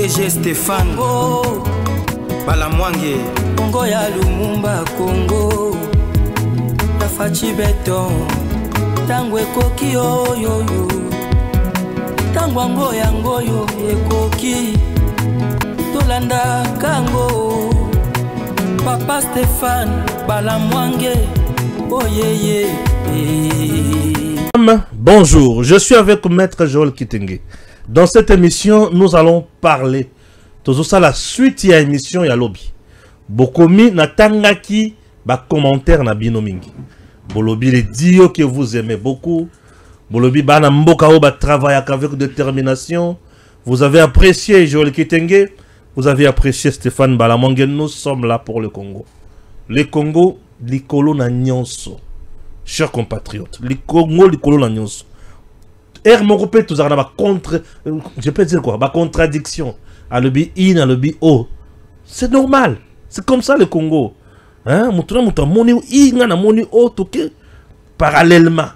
DG Stéphane Balamwange Congo ya Lumumba Congo Tafachi Beton Tangwe koki yo Tangwango yango yo ekoki Tolanda kango Papa Stéphane Balamwange oh yeah. Bonjour, je suis avec Maître Joël Kitenge. Dans cette émission, nous allons parler de ça la suite ya émission ya lobby. Bokomi natangaki ba commentaire na binomingi. Bolobi les dio que vous aimez beaucoup. Bolobi bana mboka o ba travaille avec détermination. Vous avez apprécié Joël Kitenge, vous avez apprécié Stéphane Balamwange. Nous sommes là pour le Congo. Le Congo likolo na nyonso. Chers compatriotes, le Congo likolo na nyonso. Mokopé tous ba contre, je peux dire quoi, ba contradiction. À l'obi in, à l'obi o. C'est normal. C'est comme ça le Congo. Hein, moutouna moni in na moni o toke parallèlement.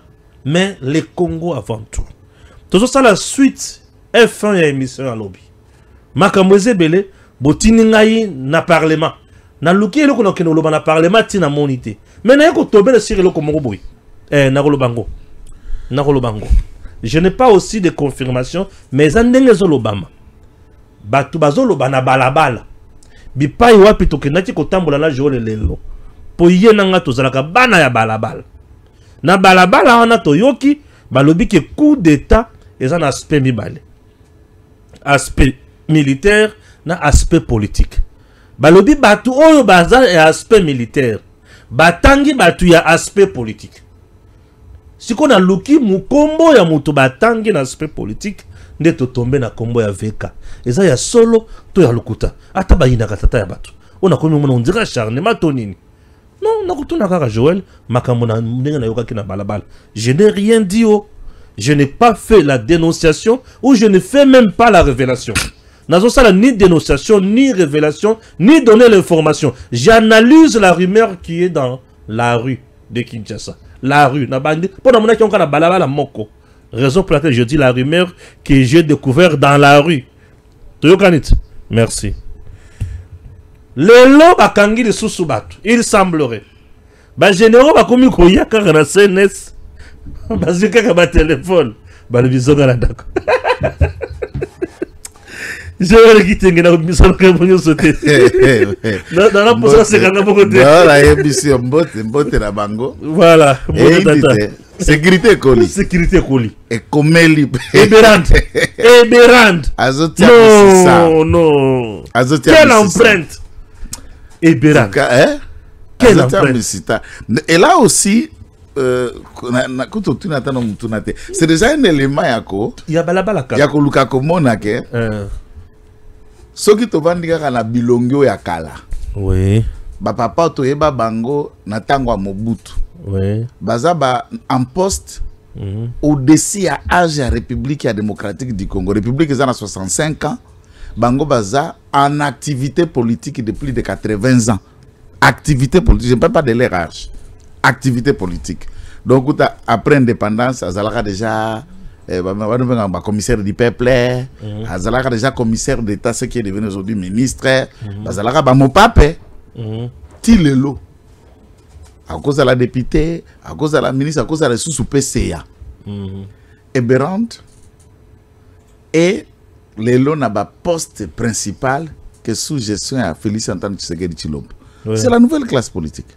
Mais le Congo avant tout. Tout ça la suite F1 ya émission à lobby. Makamweze belé botini ngai na parlement. Na luki eloko na keno loba na parlement tina monité. Mais na yako tobele sur eloko moko boy. Na kolobango. Na kolobango. Je n'ai pas aussi de confirmation, mais andenge zolobama. Batu bazoloba na balabala. Bipai wapi tokenaki kotambola na jole lelo. Po ye nanga tozalaka bana ya balabala. Na balabala wana toyoki balobi ke coup d'état eza na aspect mibale. Aspect militaire na aspect politique. Balobi batu oyo baza ya aspect militaire. Batangi batu ya aspect politique. Si qu'on a luki mukombo ya mutu batangi na aspect politique, nde to tombe na kombo ya veka. Eza ya solo to ya lukuta. Ata bayina katata ya batu. Ona komi mona ondira acharnement to nini. Non, na kutuna kaka Joël, makambo na ndenge na yoka ki na balabala. Je n'ai rien dit oh. Je n'ai pas fait la dénonciation ou je ne fais même pas la révélation. Nazo sala ni dénonciation, ni révélation, ni donner l'information. J'analyse la rumeur qui est dans la rue de Kinshasa. La rue, na bandi. Pendant mon action, on a balabala moko. Raison pour laquelle je dis la rumeur que j'ai découvert dans la rue. Merci. Le lo bakangi de Sousoubatou, il semblerait. Ba généraux ba komi koya kaka na CNS. Ba zika ba téléphone. Ba le bizonga na dako. Je vais quitter na mission que vous sauter. Dans la posa c'est quand beaucoup de. Voilà, émission mbote na bango. Voilà, sécurité colis. Sécurité colis. Et komeli. Eberand. Azotia non, non. Azotia. Quelle empreinte. Eberand. Quelle empreinte. Et là aussi c'est déjà un élément yako. Il y a balabala. Yako luka komona ke. Soki to vandika na bilongyo ya kala. Oui. Ba papa to yeba bango na tango Mobutu. Oui. Baza ba en poste au-dessus à âge à République démocratique du Congo. République est à 65 ans. Bango baza en activité politique depuis plus de 80 ans. Activité politique, je ne parle pas de leur âge. Activité politique. Donc après indépendance, Azalaka déjà commissaire du peuple, Azalaka déjà commissaire d'État, ce qui est devenu aujourd'hui ministre, Azalaka mon pape, Tilelo, à cause de la députée, à cause de la ministre, à cause de la sous-PCA. Eberand et Lelo n'a pas poste principal que sous gestion à Félix Antoine Tshisekedi Tshilombo. C'est la nouvelle classe politique.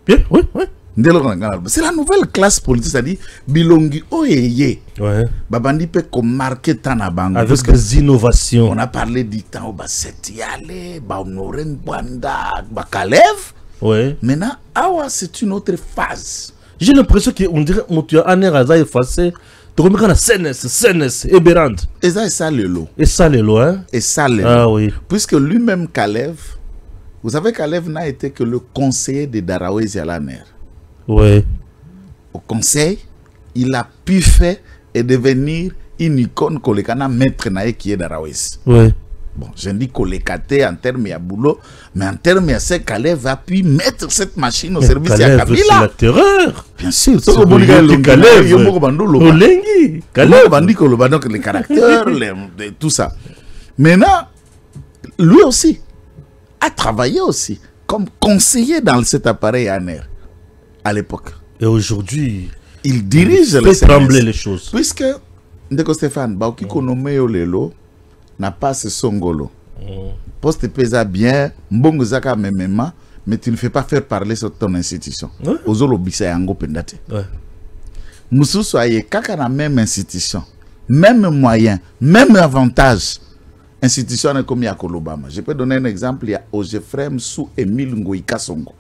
Bien, oui, oui. C'est la nouvelle classe politique, c'est-à-dire Bilongi Oyeye. Ouais. Babandi peut marquer Tanabango. Avec des innovations. On a parlé du temps où Basetiale, Baonoren Bwanda, Bakalev. Ouais. Maintenant, c'est une autre phase. J'ai l'impression qu'on dirait que tu as un air à effacer. Tu as comme CNS, Eberand. Et ça, le lot. Et ça, le lot, hein? Et ça, le lot. Ah oui. Puisque lui-même, Kalev, vous savez, Kalev n'a été que le conseiller de Daraoui Zialaner. Oui. Au conseil, il a pu faire et devenir une icône kolekana maître nae qui est Darawes. Oui. Bon, je dis kolekate en termes de boulot, mais en termes de ce Kalev va pu mettre cette machine au service de Kabila. C'est la terreur. Bien sûr. C'est le Kalev. Olengi. Kalev. Kalev. Les caractères, tout ça. Maintenant, lui aussi a travaillé aussi comme conseiller dans cet appareil ANER à l'époque. Et aujourd'hui, il dirige il fait trembler les choses. Puisque Ndeko Stéphane, Baoki Konomeo Lelo n'a pas ce songolo. Poste pesa bien, mbongo zaka memema, mais tu ne fais pas faire parler sur ton institution. Ozolo bisa yango pendate. Moussou soyez kaka na même institution, même moyen, même avantage. Institution est comme Yakolobama. Je peux donner un exemple, il y a Ogefrem sous Emile Ngoïka Songo.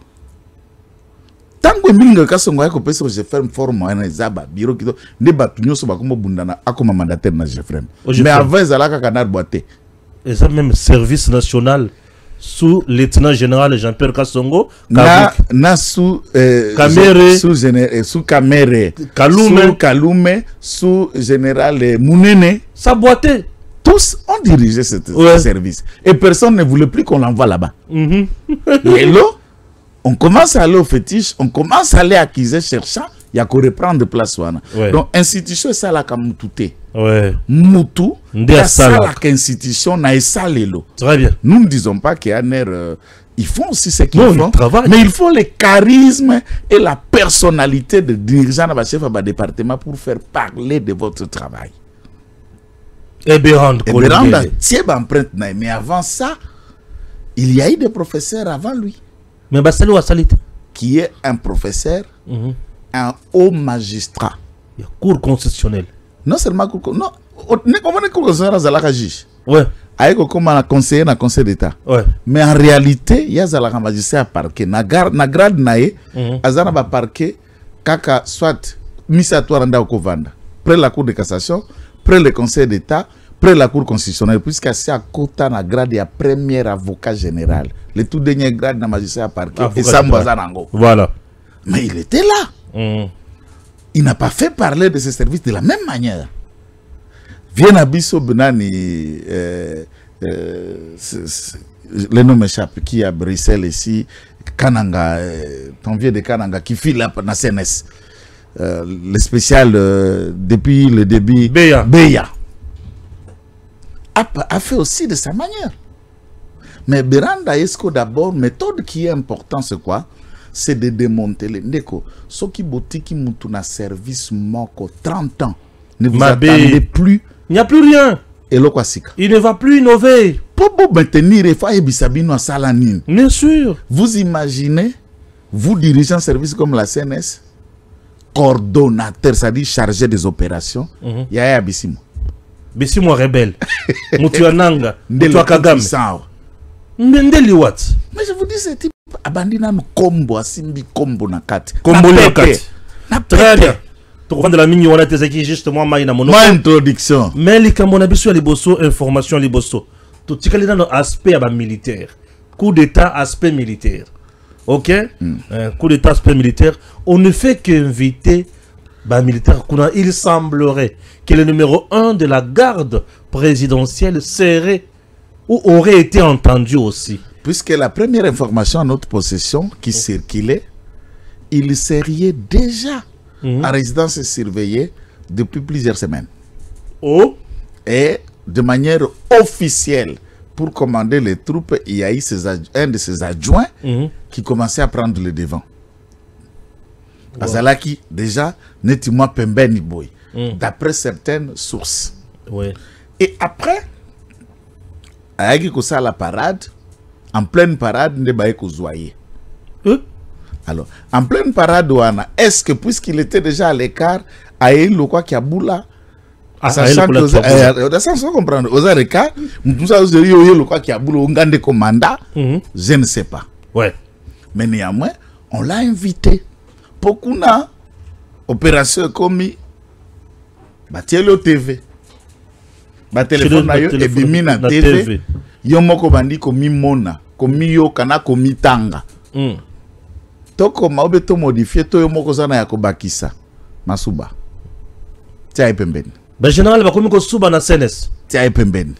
Tant que Emile Ngoïka Songo a coupé sur Ogefrem forme un zaba, bureau qui ne bat tout sur Bakumo Bundana, a comme mandataire na Ogefrem. Mais avant, Zalaka Kanar Boité. Et ça, même service national sous lieutenant général Jean-Pierre Kassongo, sous Kamere, sous Kamere, Kalume, sous général Mounene. Ça boitait. Tous ont dirigé ce service. Et personne ne voulait plus qu'on l'envoie là-bas. Et là, on commence à aller au fétiche, on commence à aller acquiser, cherchant, il y a qu'on reprendre place. Donc, institution, ça la kamutute. Moutou, ça la institution, na esalelo. Très bien. Nous ne disons pas qu'il y a un air. Ils font aussi ce qu'ils font, mais il faut le charisme et la personnalité de dirigeant de chef de département pour faire parler de votre travail. Mais avant ça, il y a eu des professeurs avant lui. Mais qui est un professeur, un haut magistrat. Il y a cour constitutionnelle. Non seulement cour, non, comment est cour constitutionnelle à la juge? Ouais. Avec comme un conseiller dans le conseil d'État. Ouais. Mais en réalité, il y a un magistrat à parquet. Na grade nae, azana ba parquet, kaka soit mis à toi randa au kovanda. Près la cour de cassation, près le conseil d'État, près la cour constitutionnelle, puisque c'est à côté na grade ya premier avocat général. Le tout dernier grade na magistrat à parquet. Et ça Mbazanango. Voilà. Mais il était là. Il n'a pas fait parler de ce service de la même manière. Viens à Bisso Benani, le nom m'échappe, qui est à Bruxelles ici, Kananga, ton vieux de Kananga, qui file là dans CNS. Le spécial depuis le début, Beya. A fait aussi de sa manière. Mais Beranda Esco d'abord, méthode qui est importante, c'est quoi? C'est de démonter les ndeko. Ce qui boutique mutuna service moko 30 ans. Ne vous attendez plus. Il n'y a plus rien. Et le kwasika. Il ne va plus innover. Pour maintenir il faut ebisabino salanine. Bien sûr. Vous imaginez, vous dirigez un service comme la CNS, coordonnateur, c'est-à-dire chargé des opérations, Yaya Bissimo. Bissimo rebelle. Mutuananga. Mutuakagame. Ndeli what? Mais je vous dis, ce type abandina no combo, asimbi combo na kati. Combo na kati. Très bien. Tu comprends de la mini, on a tes acquis justement, ma introduction. Mais les Camonabissu, les bosso, information, les bosso. Tout ce qui est dans l'aspect militaire. Coup d'état, aspect militaire. Ok? Coup d'état, aspect militaire. On ne fait qu'inviter les militaires. Il semblerait que le numéro 1 de la garde présidentielle serait ou aurait été entendu aussi. Puisque la première information à notre possession qui circulait, il serait déjà à résidence surveillée depuis plusieurs semaines. Et de manière officielle, pour commander les troupes, il y a eu un de ses adjoints qui commençait à prendre le devant. Azalaki, déjà, n'est-il Pembeni Boy, d'après certaines sources. Et après, à la parade, en pleine parade, ne baye kozwaye. Alors, en pleine parade, est-ce que puisqu'il était déjà à l'écart, a eu le quoi qui a boula, sachant que sans comprendre, aux arrêts, nous avons eu le quoi qui a boula, on gagne des commandants, je ne sais pas. Mais néanmoins, on l'a invité. Beaucoup na opération commis, batielo TV. Ba téléphone na yo ebimi na TV yo moko bandi komi mona komi yo kana komi tanga toko maobe to modifier to yo moko sana ya kobakisa masuba tia pembeni ba général ba komi ko suba na CNS tia pembeni.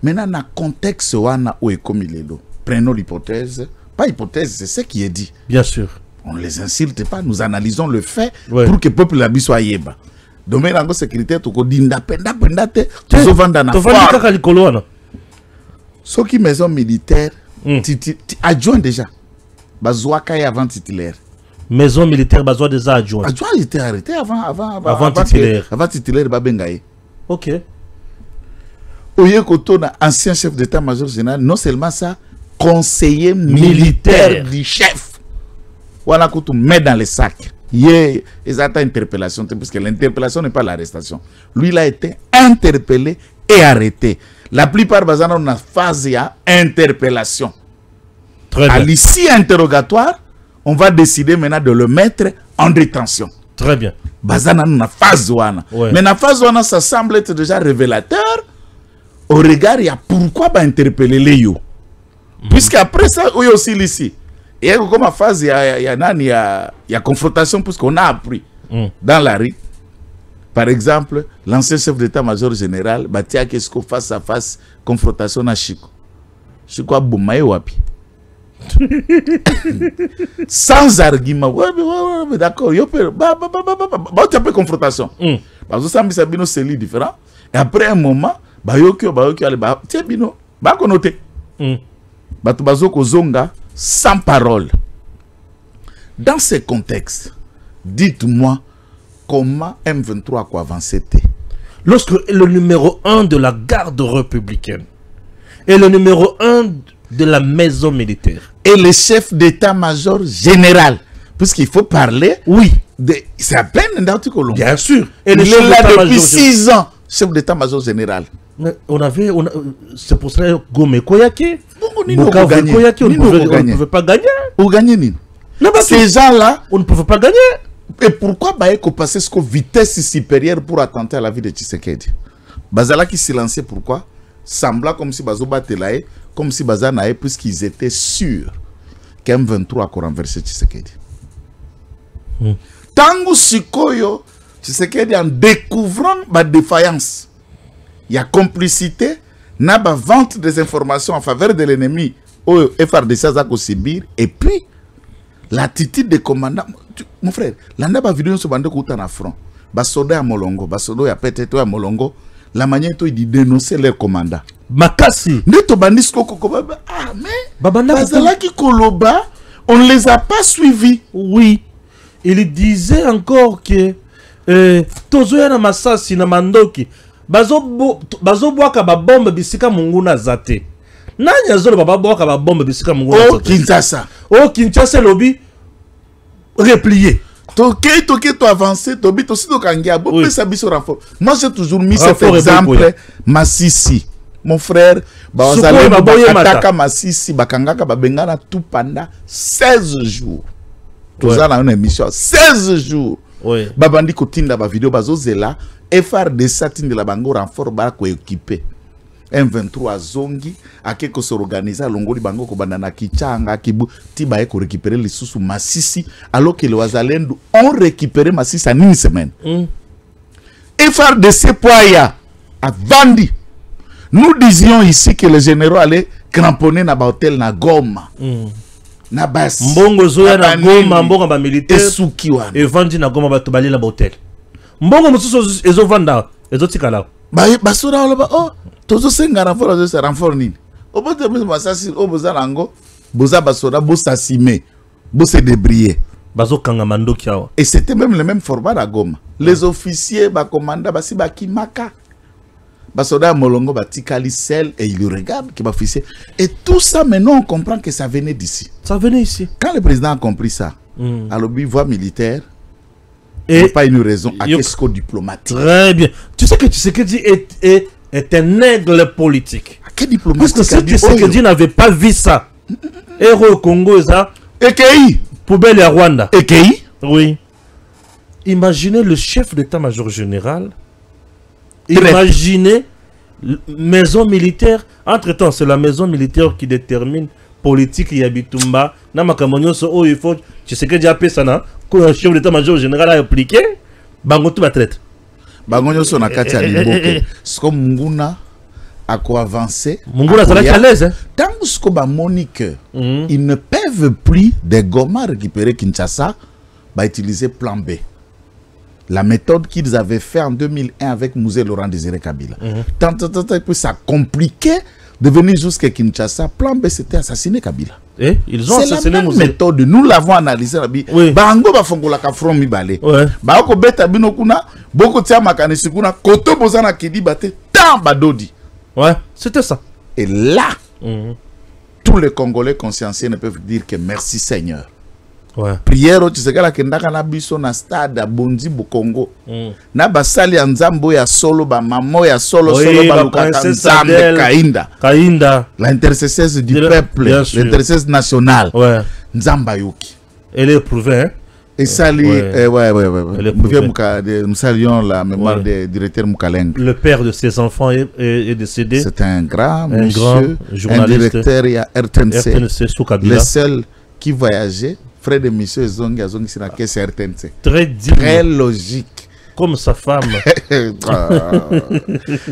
Maintenant na contexte wana o ekomi lelo, prenons l'hypothèse, pas hypothèse, c'est ce qui est dit, bien sûr, on ne les insulte pas, nous analysons le fait pour que le peuple la soit yeba. Domaine de sécurité, tu dis ndapenda te, tu vendre na foire. Ce qui maison militaire, adjoint déjà. Bazouaka avant titulaire. Maison militaire, besoin des adjoints. Adjoint était arrêté avant titulaire. Avant titulaire, Babengaye. Ok. Oye Kotona, ancien chef d'état-major général, non seulement ça, conseiller militaire du chef. Voilà qu'on met dans les sacs. Hier, ils attendent interpellation, parce que l'interpellation n'est pas l'arrestation. Lui, il a été interpellé et arrêté. La plupart des gens ont une phase d'interpellation. Très bien. À l'issue interrogatoire, on va décider maintenant de le mettre en détention. Très bien. Bazana na phase wana. Ouais. Mais la phase wana, ça semble être déjà révélateur au regard, il y a pourquoi ba interpeller les yo. Puisqu'après ça, il y a aussi ici. Et comme la phase, il y a confrontation, puisqu'on a appris dans la rue. Par exemple, l'ancien chef d'état-major général, Batia Kesko face à face, confrontation à Chico. Chico a boumaye wapi. Sans argument. Ouais, d'accord. Tu as peu confrontation. Parce que ça me semble c'est différent. Et après un moment, tiens, bino, connoté. Sans parole. Dans ce contexte, dites-moi comment M23 a quoi avancé. Lorsque le numéro 1 de la garde républicaine et le numéro 1 de la maison militaire et le chef d'état-major général, puisqu'il faut parler, oui, c'est à peine d'article. Bien sûr. Et il est là depuis 6 ans, chef d'état-major général. C'est pour ça que Gome Koyake, on ne pouvait pas gagner. Ou gagner. Ces gens-là, on ne pouvait pas gagner. Et pourquoi Baeko passer ce vitesse supérieure pour attenter à la vie de Tshisekedi? Bazala qui s'est lancé, pourquoi? Sembla comme si Bazo Batelaye, comme si Bazanae, puisqu'ils étaient sûrs qu'M23 a renversé Tshisekedi. Tango Sikoyo, Tshisekedi, en découvrant ma défaillance, il y a complicité, n'a pas vente des informations en faveur de l'ennemi au FRDC à Sibir, et puis l'attitude des commandants. Mon frère, l'année pas vidéo sur bande kouta na front. Basoda à Molongo, basoda ya peut-être à Molongo, la manière dont ils dénonçaient leurs commandants. Makasi. Neto bandis koko ah mais Babanda Bazala qui Koloba, on ne les a pas suivis. Oui. Il disait encore que tozoya na masasi na mandoki bazo boaka ba bombe bisika munguna zate. Nanya zolo baba boaka ba bombe bisika munguna zate. Oh Kinshasa. Oh Kinshasa lobby replié. Toké to avancé, tobi to si to kangia bo pe sabiso renfort. Moi j'ai toujours mis cet Renfort exemple Masisi. Mon frère, bazale bataka Masisi bakangaka babengana tout pendant 16 jours. Tout ça dans une émission 16 jours. Oui. Babandi kotinda ba vidéo bazozela FRDC tindi la bango renfort ba ko équipé. M23 zongi akeko se organiser longoli bango ko banana kichanga kibu tiba eko récupérer les sous Masisi alors que les Wazalendo ont récupéré Masisi en une semaine. FRDC Poya a vendu. Nous disions ici que les généraux allaient cramponner na ba hôtel na Goma. Na bas. Mbongo zoya na Goma mbongo ba militaire esuki wana. Et vendi na Goma ba to bali na ba hôtel. Mbongo mususu ezo vanda ezo tikala. Basura oloba oh tozo senga renfort nini. Obote plus masasi oboza lango boza basura bosasime bose débrier. Bazo kanga mandoki awa. Et c'était même le même format à Goma. Les officiers ba commanda basi ba kimaka. Basoda Molongo batikali sel et il regarde qui va officier. Et tout ça maintenant on comprend que ça venait d'ici. Ça venait ici. Quand le président a compris ça, à l'objet voie militaire, et pas une raison à qu'est-ce diplomatique. Très bien. Tu sais que Tshisekedi est un aigle politique. À quel diplomatique? Parce que si Tshisekedi n'avait pas vu ça, héros au Congo, ça. EKI. Poubelle à Rwanda. EKI. Oui. Imaginez le chef d'état-major général. Imaginez maison militaire. Entre-temps, c'est la maison militaire qui détermine politique et Yabitumba. Namakamonyo, so il faut. Tu sais que déjà ça na. Quand un chef d'état-major général a appliqué, bango tout va traiter. Bango so na kati ya limboke. Sko Munguna a quoi avancer. Munguna ça va à l'aise. Tant que ba Monique, ils ne peuvent plus de Goma récupérer Kinshasa, va utiliser plan B. La méthode qu'ils avaient fait en 2001 avec Mouzé Laurent Désiré Kabila. Tant que ça compliqué de venir jusqu'à Kinshasa. Plan B, c'était assassiner Kabila. Et ils ont assassiné C'est la même méthode. Nous l'avons analysé. Oui. Bango ba fongola ka from mibale. Ba ko beta bino kuna boko tia makanisi kuna koto bozana kidi bate tant badodi. Ouais, c'était ça. Et là, tous les Congolais consciencieux ne peuvent dire que merci Seigneur. Ouais. Prière tu sais la kendaka na biso na stade Bonzi Bukongo. Na basali nzambo ya solo ba mamo ya solo solo ba lukaka nzambe Kainda. Kainda. L'intercesseuse du peuple, l'intercesseuse nationale. Ouais. Nzamba Yuki. Elle est éprouvée, hein. Et sali, ouais. Nous saluons la mémoire du directeur Moukaleng. Le père de ses enfants est décédé. C'est un grand monsieur, un directeur à RTNC. Le seul qui voyageait, frère de monsieur Zongi, c'est la caisse RTNC. Très digne. Très logique. Comme sa femme.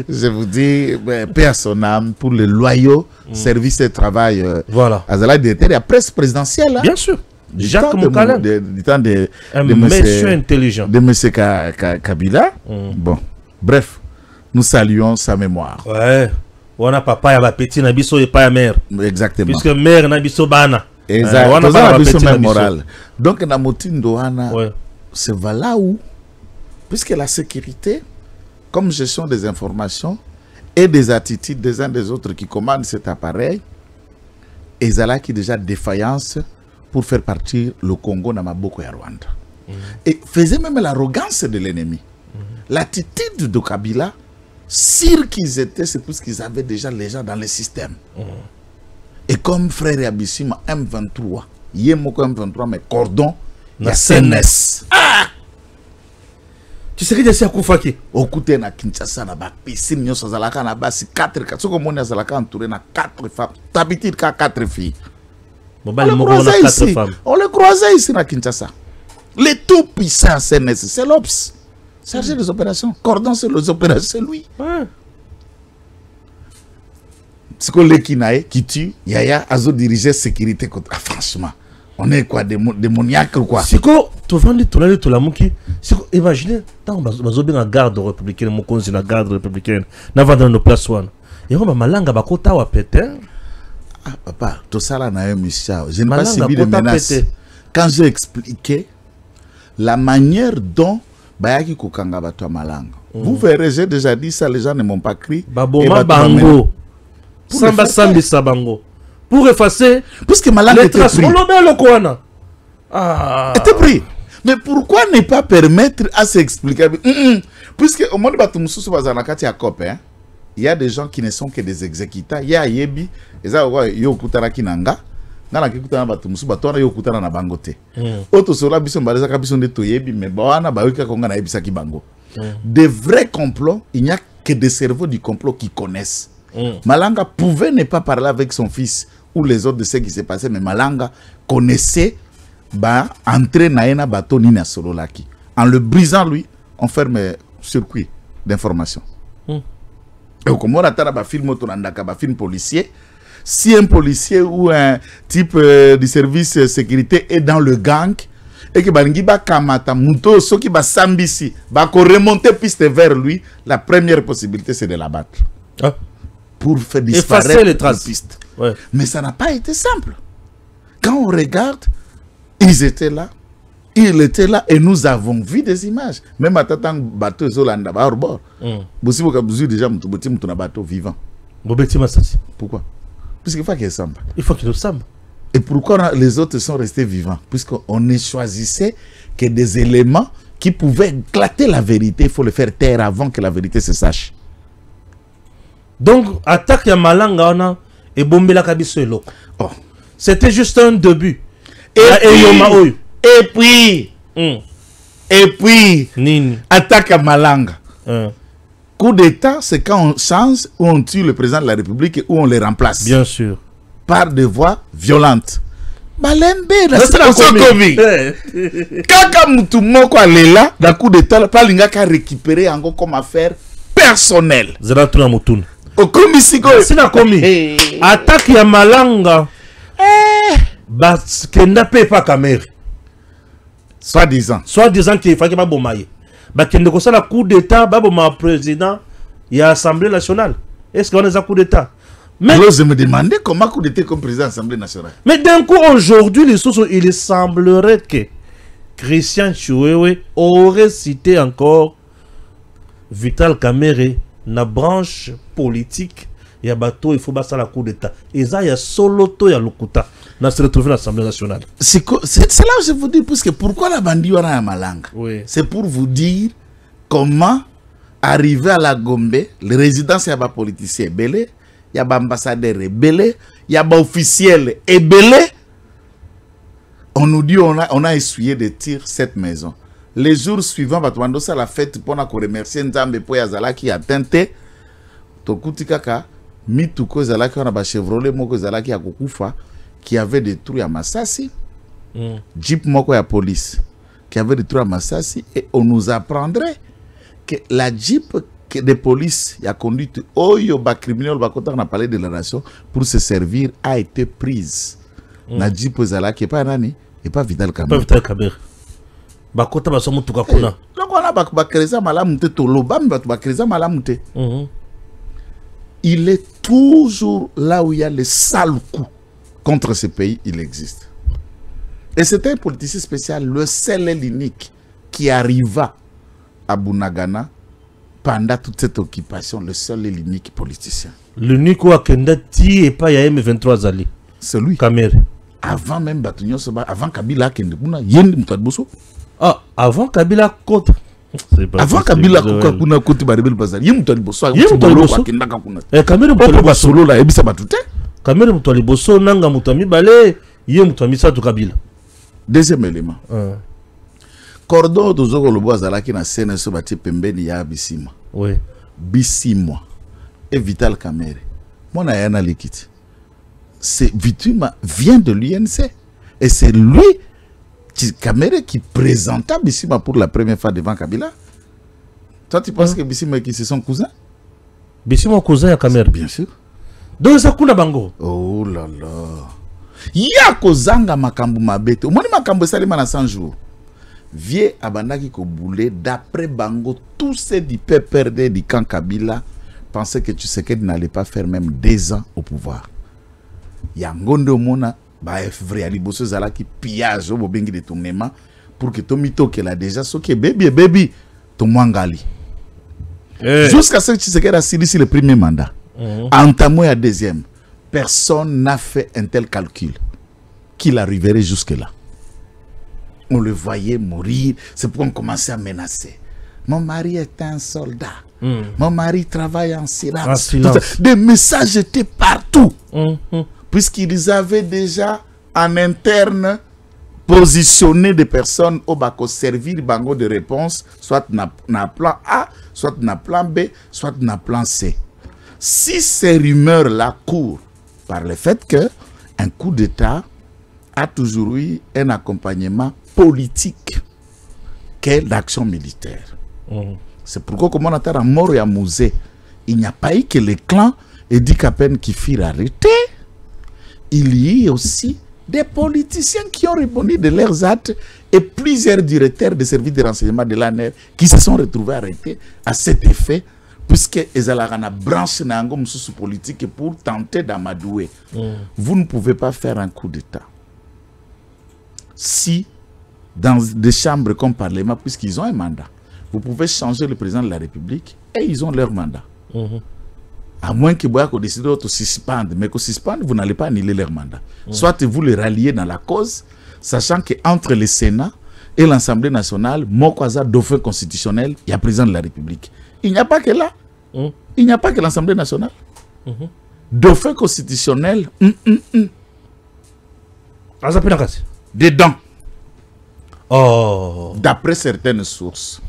Je vous dis, paix à son âme pour le loyaux service de travail. Voilà. Azala directeur, il y a presse présidentielle. Bien sûr. Jacques Moukaleng, du temps de monsieur intelligent. De monsieur Kabila. Bon, bref, nous saluons sa mémoire. Ouais. On a papa et petit nabiso et pas mère. Exactement. Puisque mère nabiso bana. Exactement. On a nabiso même moral. Donc na motindo wana, c'est voilà où, puisque la sécurité, comme gestion des informations et des attitudes des uns des autres qui commandent cet appareil, et là qui déjà défaillance pour faire partir le Congo dans Maboko et Rwanda. Et faisait même l'arrogance de l'ennemi. L'attitude de Kabila, sûr qu'ils étaient, c'est parce qu'ils avaient déjà les gens dans le système. Et comme frère Yabissima M23, Yemoko M23, mais cordon, il y a CNS. Tu sais que c'est à Koufaki. Au côté de Kinshasa, na ba piscine, nous sommes à la base 4 entouré na 4 femmes. T'habites 4 filles. On les croisait ici à Kinshasa. Les tout puissants CNS, c'est l'OPS. Chargé des opérations. Cordon, c'est les opérations, c'est lui. C'est que les Kinae qui tue, Yaya, Azo dirigeait sécurité. Franchement, on est quoi, démoniaque ou quoi? C'est que tu vas dire, tu l'as dit, c'est que, imaginez, tant que vous avez une garde républicaine, mon conseil, la garde républicaine, nous dans nos places. Et on va malanga, bah, kota wa pété. Ah, papa, tout ça là, je n'ai pas subi de menaces. Quand j'ai expliqué la manière dont Bayaki Kokanga Batwa Malanga, vous verrez, j'ai déjà dit ça, les gens ne m'ont pas crié. Baboma Bango. Samba Sambi Sabango. Pour effacer. Puisque Malanga était pris. Était pris. Mais pourquoi ne pas permettre à s'expliquer? Puisque au monde Batumoussou Bazanakati à Cop, il y a des gens qui ne sont que des exécutants. Il y a Yebi, et ça, yo kutara kinanga. Nana kutana Batumoussou, batona yo kutara na bangote. Auto sera bison baleza kabison de toyebi, mais bawana baoka konga na ebisa ki bango. Des vrais complots, il n'y a que des cerveaux du complot qui connaissent. Malanga pouvait ne pas parler avec son fils ou les autres de ce qui s'est passé, mais Malanga connaissait entrer na bateau ni na sololaki. En le brisant lui, on ferme circuit d'information. Et comme on attend un film un film policier, si un policier ou un type de service de sécurité est dans le gang et que balingi ba kamata muto soki ba sambisi ba ko remonter piste vers lui, la première possibilité c'est de l'abattre. Pour faire disparaître les traces. Piste. Mais ça n'a pas été simple. Quand on regarde, ils étaient là, il était là et nous avons vu des images. Même à tant bateau Zolanda bord. Bossi bokabuzu déjà mutubuti mutuna bateau vivant. Bobeti Massassi. Pourquoi? Puisqu'il faut qu'il semble. Il faut qu'il nous semble. Et pourquoi les autres sont restés vivants? Puisqu'on ne choisissait que des éléments qui pouvaient éclater la vérité. Il faut le faire taire avant que la vérité se sache. Donc, attaque ya Malanga et Bombela Kabiso et Loko. C'était juste un début. Et puis, Nini. Attaque à Malanga. Coup d'état, c'est quand on change ou on tue le président de la République ou on le remplace. Bien sûr. Par des voies violentes. Malembe, c'est la commis. Kaka Moutoumoko Alela, dans coup d'état, pas l'ingaka récupérer encore comme affaire personnelle. Zeratuna Moutoun. Au comisiko. C'est la commis. Attaque ya Malanga. Kenda paye pas Kameri. Soi-disant qu'il fallait pas bombayer. Kenda ko la coup d'état, baboma président, il y a Assemblée nationale. Est-ce qu'on a un coup d'état? Mais alors je me demandais comment coup d'État comme président de l'Assemblée nationale. Mais d'un coup, aujourd'hui, il semblerait que Christian Chiwewe aurait cité encore Vital Kamerhe na branche politique. Il y a bateau, il faut passer la coup d'État. Et ça, il y a solo to, il y a Lokuta. On se retrouve à l'Assemblée nationale. C'est là où je vous dis, parce que pourquoi la bandit on a ma langue. Oui. C'est pour vous dire comment arriver à la Gombe, les résidences, il y a des politiciens belés, il y a des ambassadeurs belés, il y a des officiels belés. On nous dit on a essuyé de tirs cette maison. Les jours suivants, on a la fête pour remercier Nzambe pour Yazala qui a tenté. Tokuti kaka, mituko Zala qui a Chevrolet, moko Zala qui a Kokufa, qui avait détruit à Massassi. Jeep moko ya police qui avait détruit à Massassi. Et on nous apprendrait que la Jeep de police a conduite au criminel on a parlé de la nation pour se servir a été prise. La Jeep Zala qui est pas nani. Et pas Vital Kamerhe. Pas Vital Kamerhe. Bakota ba somo tuka kuna. Donc on a bakreza malamute toloba bakreza malamute. Il est toujours là où il y a les sales coups contre ce pays, il existe. Et c'était un politicien spécial, le seul et l'unique qui arriva à Bunagana pendant toute cette occupation, le seul et l'unique politicien. L'unique où Akenda ti et pas ya M23 Zali. C'est lui. Kamerhe. Avant même Batunyo Soba, avant Kabila Kende Buna, Yen Moutadboso. Ah, avant Kabila Côte. Avant Kabila Kuna Côte Baribel Bazar, Yen Moutadboso. Yen Moutadboso. Kamerhe Moutadboso solo là, Ebisa Batute. Kamerhe Moutadboso nanga Moutami Balé, Yen Moutami Satou Kabila. Deuxième élément. Cordon de Zogo Lobo Azalaki na scène so bati pembeni ya Bisima. Oui. Bisima. Et Vital Kamerhe. Mon ayana likiti. C'est victime vient de l'UNC et c'est lui Kamerhe qui présenta Bissima pour la première fois devant Kabila. Toi tu penses que Bissima qui c'est son cousin? Bissima cousin à Kamerhe bien sûr. Donc ça kuna bango. Oh là là. Ya kozanga makambu mabete. Omoni makambu salima na 100 jours. Vie abandaki ko boulé d'après bango tous ceux du PPRD du camp Kabila pensaient que Tshisekedi n'allait pas faire même 2 ans au pouvoir. Yangondo mona ba vrai aliboso zala qui pillage au bengi de tournement pour que Tomito que là déjà ce que baby to mwangali jusqu'à ce que Tshisekedi a signé le premier mandat entamé à deuxième personne n'a fait un tel calcul qu'il arriverait jusque là. On le voyait mourir, c'est pourquoi on commençait à menacer. Mon mari est un soldat. Mon mari travaille en silence. Des messages étaient partout. Puisqu'ils avaient déjà en interne positionné des personnes au bako servir bango de réponse, soit na plan A, soit na plan B, soit na plan C. Si ces rumeurs-là courent par le fait que un coup d'État a toujours eu un accompagnement politique qu'est l'action militaire. C'est pourquoi, comme on a à mort et à Mouzé, il n'y a pas eu que les clans et Dikapen qui firent arrêter. Il y a aussi des politiciens qui ont répondu de leurs actes et plusieurs directeurs des services de renseignement de l'ANR qui se sont retrouvés arrêtés à cet effet, puisque ils ont une branche politique pour tenter d'amadouer. Vous ne pouvez pas faire un coup d'État si, dans des chambres comme Parlement, puisqu'ils ont un mandat, vous pouvez changer le président de la République et ils ont leur mandat. À moins que vous décidez de suspendre, mais que suspendre, vous n'allez pas annuler leur mandat. Soit vous les ralliez dans la cause, sachant qu'entre le Sénat et l'Assemblée nationale, Mokwaza, dauphin constitutionnel, il y a président de la République. Il n'y a pas que là. Il n'y a pas que l'Assemblée nationale. Dauphin constitutionnel, dedans. Oh. D'après certaines sources.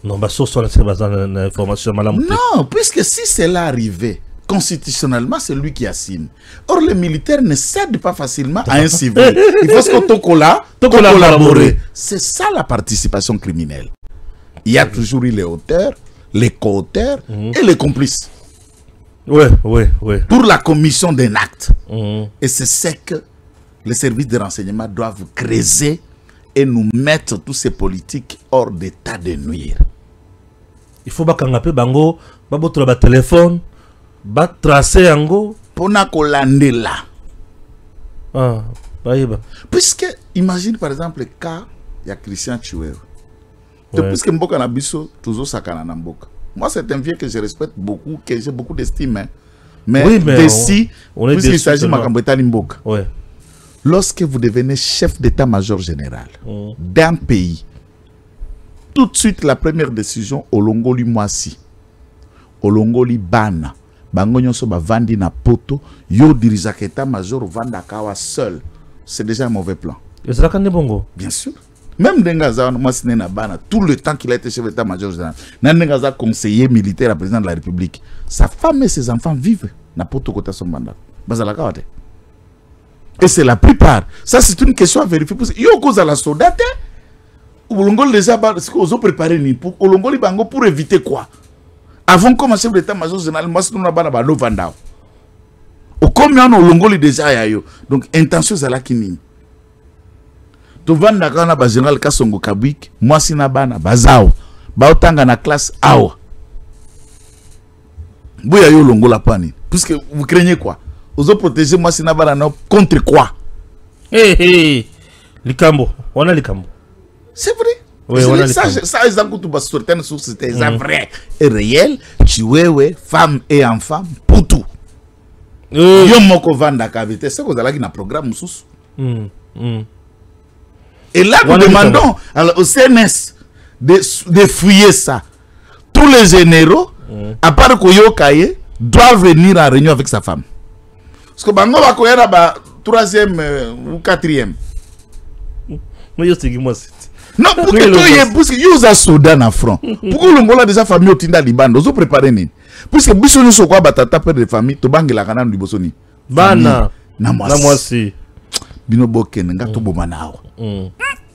Non, bah, source on a information malade. Non, puisque si c'est là arrivé, constitutionnellement, c'est lui qui assigne. Or, les militaires ne cèdent pas facilement à un civil. Il faut collaborer. C'est ça la participation criminelle. Il y a toujours eu les auteurs, les co-auteurs et les complices. Ouais. Pour la commission d'un acte. Et c'est ce que les services de renseignement doivent creuser et nous mettre tous ces politiques hors d'état de nuire. Il faut pas qu'on appelle bango, ba téléphone, ba tracer ango, pona kolandela. Ah, puisque imagine par exemple le cas il y a Christian Chiwewe. Puisque mboka na biso toujours sakana na mboka. Moi c'est un vieux que je respecte beaucoup, que j'ai beaucoup d'estime, hein. Mais, oui, mais d'ici, puisqu'il s'agit de Makambetani Mboka. Ouais. Lorsque vous devenez chef d'état-major général d'un pays, tout de suite la première décision olongoli mwasi, olongoli bana, bangonyo so bavandi na poto, yo dirizaka état-major vanda kawa seul. C'est déjà un mauvais plan. Et c'est là qu'on est bongo. Bien sûr. Même Dengaza, na bana, tout le temps qu'il a été chef d'état-major général, Dengaza conseiller militaire à président de la République, sa femme et ses enfants vivent na poto kota son mandat. Bazalaka. Et c'est la plupart. Ça, c'est une question à vérifier. Yo cause à la soldate. Olongoli déjà, ce qu'ils ont préparé ni pour Olongoli bango pour éviter quoi? Avant de commencer l'état-major général, moi c'est nous bana bano vandao. Au combien Olongoli déjà yayo. Donc intention c'est là qui ni. To vanda kana ba général Kasongo Kabwik, moi si na bana bazao. Ba otanga na classe awa. Boya yo Olongola pani. Puisque vous craignez quoi? Vous avez protégé moi si na bana contre quoi? Likambo, on a Likambo. C'est vrai. Oui, on a ça, certaines sources, c'était vrai et réel. Chiwewe, femme et enfant, pour tout. Yo moko vanda kavite, c'est que vous avez un programme sous. Et là, nous demandons au CNS de fouiller ça. Tous les généraux, à part Koyo Kaye, doivent venir en réunion avec sa femme. Parce que Bango va koyera ba 3e ou 4e. Non, pour que tu aies Soudan en front. Pourquoi le Ngola déjà famille au Tinda Liban, vous préparez ni. Puisque Bissoni Sokwa batata père de famille, to bangi la kanam du Bosoni. Bana. Na moi si. Bino boken nga to bomanao.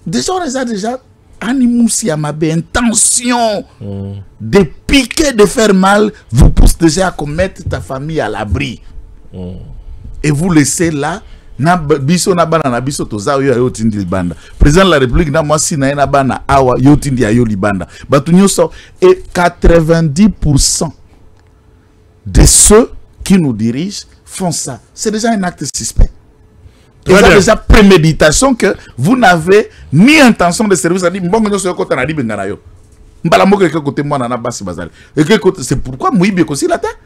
Déjà on a déjà animusi à ma intention de piquer, de faire mal, vous pousse déjà à commettre ta famille à l'abri. Et vous laissez là. Na biso na bana na biso toza yo tindi libanda. Président de la République na mwasi na ena bana awa yo tindi yo libanda. Batu nyoso et 90% de ceux qui nous dirigent font ça. C'est déjà un acte suspect. Et c'est déjà préméditation que vous n'avez ni intention de service à dire mbongo nyoso yo kota na libanga na yo. Mbala moko ke côté moi na basi bazali. Et que c'est pourquoi Moïbe aussi la terre.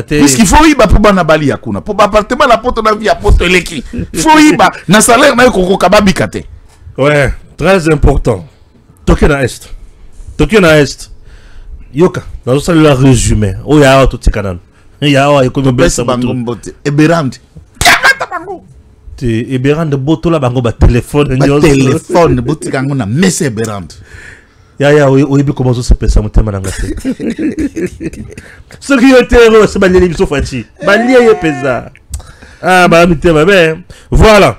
Puisqu'il faut y pour Banabali Yakuna. Pour appartement la porte de la vie à porte Leki. Il faut y na salaire na Koko Kababikate. Ouais, très important. Tokyo na Est. Tokyo na Est. Yoka, dans ce le résumé. Oh ya tout ce canan. Ya wa ikono besa Bangombote. Eberand. Te Eberand boto la bango ba téléphone nyoso. Téléphone boto kango na messe Eberand. Ya oyebi comment ça se passe ça motema na ngate. Ce qui est héros c'est balié biso fati. Balié pesa. Ah bah motema ben. Voilà.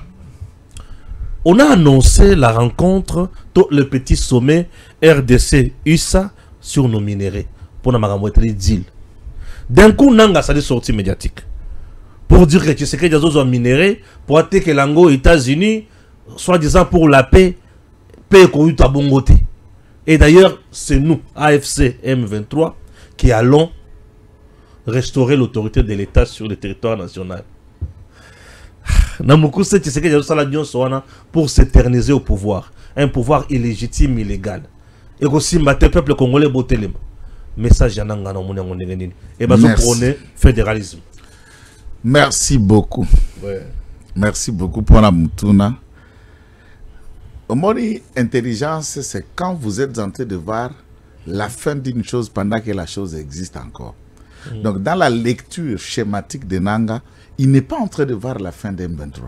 On a annoncé la rencontre tout le petit sommet RDC USA sur nos minéraux pour na makambo etali deal. D'un coup nanga ça des sorties médiatiques. Pour dire que c'est que des autres minéraux pour attaquer l'ango États-Unis soi-disant pour la paix qu'on eu à bongoté. Et d'ailleurs, c'est nous, AFC M23, qui allons restaurer l'autorité de l'État sur le territoire national. Pour s'éterniser au pouvoir. Un pouvoir illégitime, illégal. Et aussi, le peuple congolais botelem. Message et prôner fédéralisme. Merci beaucoup. Ouais. Merci beaucoup pour la moutuna. Moni intelligence, c'est quand vous êtes en train de voir la fin d'une chose pendant que la chose existe encore. Donc, dans la lecture schématique de Nanga, il n'est pas en train de voir la fin d'M23.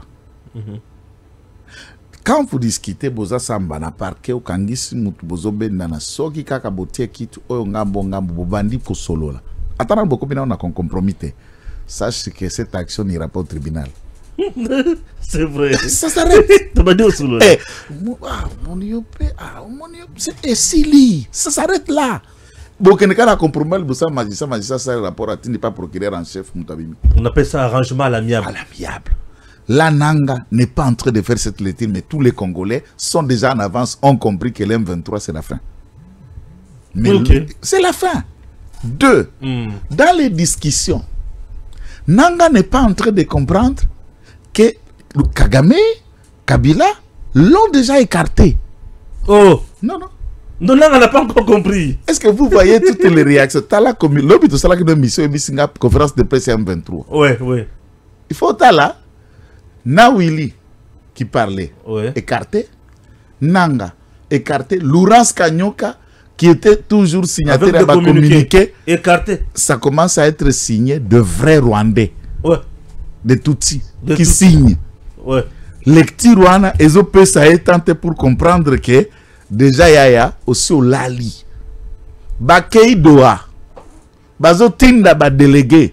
Quand vous discutez, Boza Samba na parquet ou Kangisi Mutubozobe Nana Sogi Kakabotie Kitu Oyongambo Ngambo Bobandi Kosolo. Attendant beaucoup, on a compromis. Sache que cette action n'ira pas au tribunal. C'est vrai. Ça s'arrête. Et si ça s'arrête là. Bon, quand on a compromis, magistrat, ça rapport à n'est pas procureur en chef. On appelle ça arrangement à l'amiable. À l'amiable. La Nanga n'est pas en train de faire cette lecture, mais tous les Congolais sont déjà en avance, ont compris que l'M23 c'est la fin. Mais c'est la fin. Deux, dans les discussions, Nanga n'est pas en train de comprendre que Kagame, Kabila l'ont déjà écarté. Oh. Non, non. Non, Nanga n'a pas encore compris. Est-ce que vous voyez toutes les réactions? L'homme tout ça là qui donne mission et conférence de presse M23. Ouais, ouais. Il faut là, Nawili qui parlait, Ouais. écarté. Nanga, écarté. Laurence Kanyoka, qui était toujours signataire à communiqué, écarté. Ça commence à être signé de vrais Rwandais. Ouais. De Tutsis, De qui Tutsis. signent. Ouais. Les petits Rwanda, ils ont pu ça tenté pour comprendre que déjà yaya aussi au Lali. Bakei Doha. Bazo tinda ba délégué.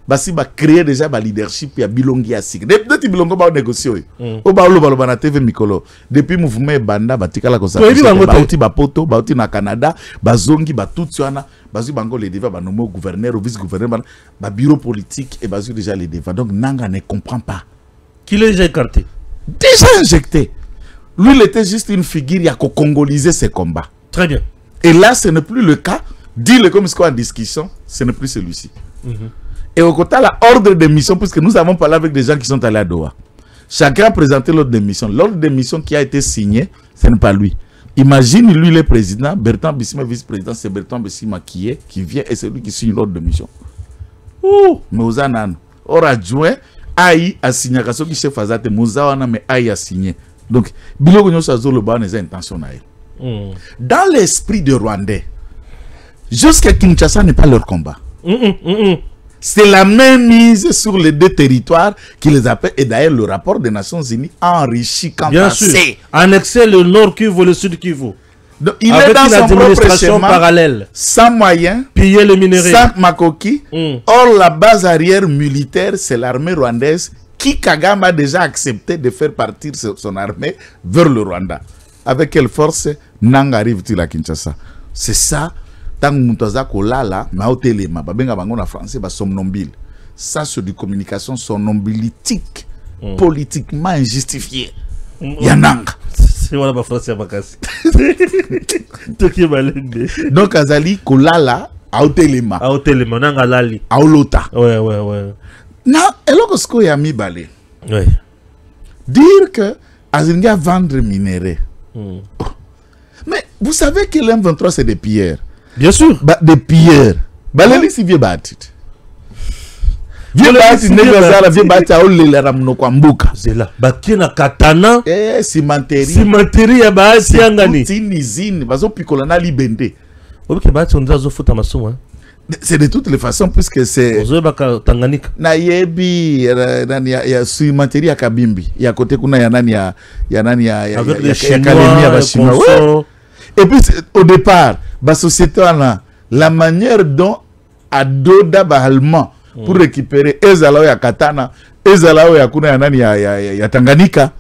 Basi ba créer déjà ba leadership ya bilongi asik. Depuis bilongo ba négocier. O ba lo ba na TV mikolo. Depuis mouvement banda batikala ko ça. Ba uti ba poto, ba uti na Canada, bazongi ba tout wana, bazu bango les devants ba nommer gouverneur ou vice-gouverneur ba bureau politique et bazu déjà les devants. Donc Nanga ne comprend pas. Qui l'a déjà écarté? Déjà injecté. Lui, il était juste une figure qui a congoliser ses combats. Très bien. Et là, ce n'est plus le cas. Dis-le comme ce qu'on a en discussion, ce n'est plus celui-ci. Et au côté, la ordre de mission, puisque nous avons parlé avec des gens qui sont allés à Doha. Chacun a présenté l'ordre de mission. L'ordre de mission qui a été signé, ce n'est pas lui. Imagine, lui, le président, Bertrand Bissima, vice-président, c'est Bertrand Bissima qui vient et c'est lui qui signe l'ordre de mission. Ouh, mais aux ananes. Or, adjoint, Aïe a signé, parce que chef Azate, Mouzawana, mais Aïe a signé. Donc, Biloko Nyosazo le bas des intentions. Dans l'esprit de Rwandais, jusqu'à Kinshasa n'est pas leur combat. C'est la même mise sur les deux territoires qui les appelle. Et d'ailleurs, le rapport des Nations Unies a enrichi quand bien sûr. Annexer le Nord Kivu et le Sud Kivu. Donc, il avec est dans une son administration propre parallèle. Sans moyens, piller le minerai. sans Makoki. Or, la base arrière militaire, c'est l'armée rwandaise qui Kagame a déjà accepté de faire partir son armée vers le Rwanda. Avec quelle force Nanga arrive-t-il à Kinshasa? C'est ça. Tant que Moutaza Kolala, Maotelema, Babenga Bangona français, somnambile. Ça, c'est du communication somnambulitique, politiquement injustifié. Yananga. C'est voilà ma français à ma casse. Donc, Azali Kolala, Aotelema. Aotelema, Nanga Lali. Aolota. Ouais, ouais, ouais. Non, et là, ce qu'il y a mis balé. Ouais. Dire que Azinga vendre minerais. Mais vous savez que l'M23 c'est des pilleurs. Bien sûr. Des pilleurs. Baleli si vieux bâti. Vieux bâti négozala vieux bâti a olele ramno kwa mbuka. C'est là. Bakina katana. Cimenterie. Cimenterie ya bâti yangani. Tinizine. Bazo pikola na libende. Ok, bâti on doit zofuta mason hein. C'est de toutes les façons puisque c'est Tanganyika. Na yebi ya cimenterie ya Kabimbi. Ya côté kuna ya nani ya nani ya Chinois. Et puis au départ, la société la manière dont Adoda allemand pour récupérer Ezalao ya Katana, Ezalao ya kuna ya nani ya Tanganyika,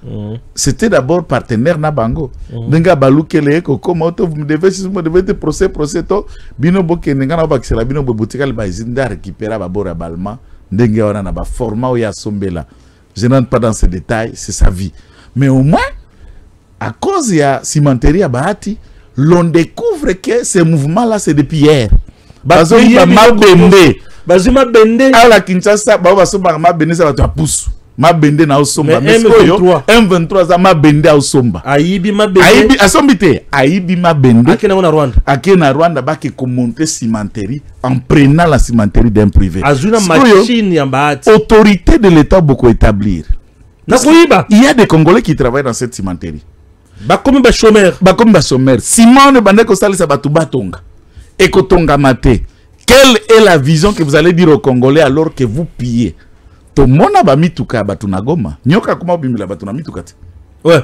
c'était d'abord partenaire na bango. Denga balukele ko comment vous me devez te procès to bino boke nenga na bakisela bino bobutika le bazinda récupérer babora allemand denga wana na ba format ya sombela. Je n'entre pas dans ces détails, c'est sa vie. Mais au moins à cause ya cimenterie à Bahati, l'on découvre que ces mouvements-là, c'est depuis hier. Bazoma bende. À la Kinshasa, bazoma bende ça va te pousser. Ma bende na osomba. Mais M23 za ma bende a osomba. Aibi ma bende. Aibi asombite. Aibi ma bende. Akena na Rwanda. Akena Rwanda ba ki commenter cimenterie en prenant la cimenterie d'un privé. Azuna machine ya Bahati. Autorité de l'État beaucoup établir. Il y a des Congolais qui travaillent dans cette cimenterie. Bakomi ba chômeur. Simone Bandeko Salisa Batubatonga. Ekotonga Mate. Quelle est la vision que vous allez dire aux Congolais alors que vous pillez? Tomona ba mituka batunagoma. Nyoka kuma bimila batuna mituka. Ouais.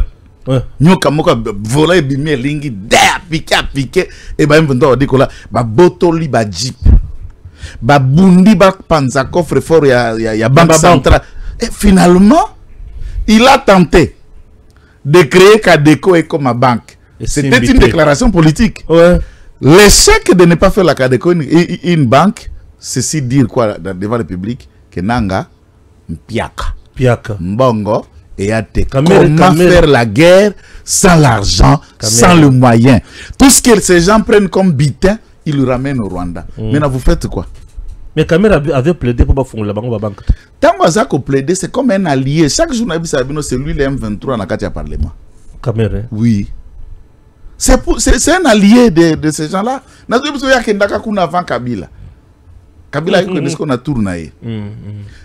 Ouais. Nyoka moka voler bimie lingi da piqué et ba mvendo dikola ba botoli ba jeep. Ba bundi ba panza coffre fort ya banque centrale. Et finalement, il a tenté de créer Kadeco et comme banque. C'était une déclaration politique. Ouais. L'échec de ne pas faire la Kadeco une banque, ceci dire quoi devant le public que Nanga Piaka Mbongo et Ate. Comment faire la guerre sans l'argent, sans le moyen. Tout ce que ces gens prennent comme butin, ils le ramènent au Rwanda. Maintenant, vous faites quoi? Mais Camer avait plaidé pour fonder la banque. Tant que plaidé, c'est comme un allié. Chaque journaliste c'est lui le M23 dans le Parlement. Camer, hein? Oui. C'est un allié de ces gens-là. Nous avons avant Kabila. Kabila, ce qu'on a tourné.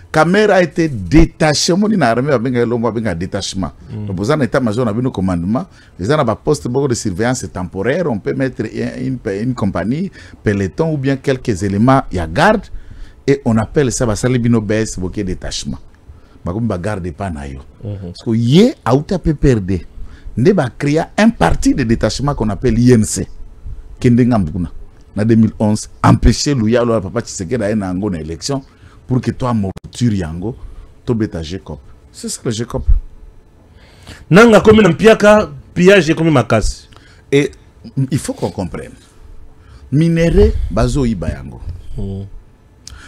Camer a été détaché. On a un détachement. Donc, vous avez un état-major, un commandement. Vous avez un poste de surveillance temporaire. On peut mettre une compagnie, peloton ou bien quelques éléments. Il y a garde. Et on appelle ça Basalibino BS, un détachement. Je ne garde pas. Parce que hier, à PPRD, on a créé un parti de détachement qu'on appelle l'INC. En 2011, empêcher Louya, le papa Tshisekedi d'aller dans l'élection pour que toi, Mobutu Yango, tu bêta Jacob. C'est ça le Jacob. Nanga comme un piaka, pillage comme ma casse. Et il faut qu'on comprenne. Minéré, bazo ibayango.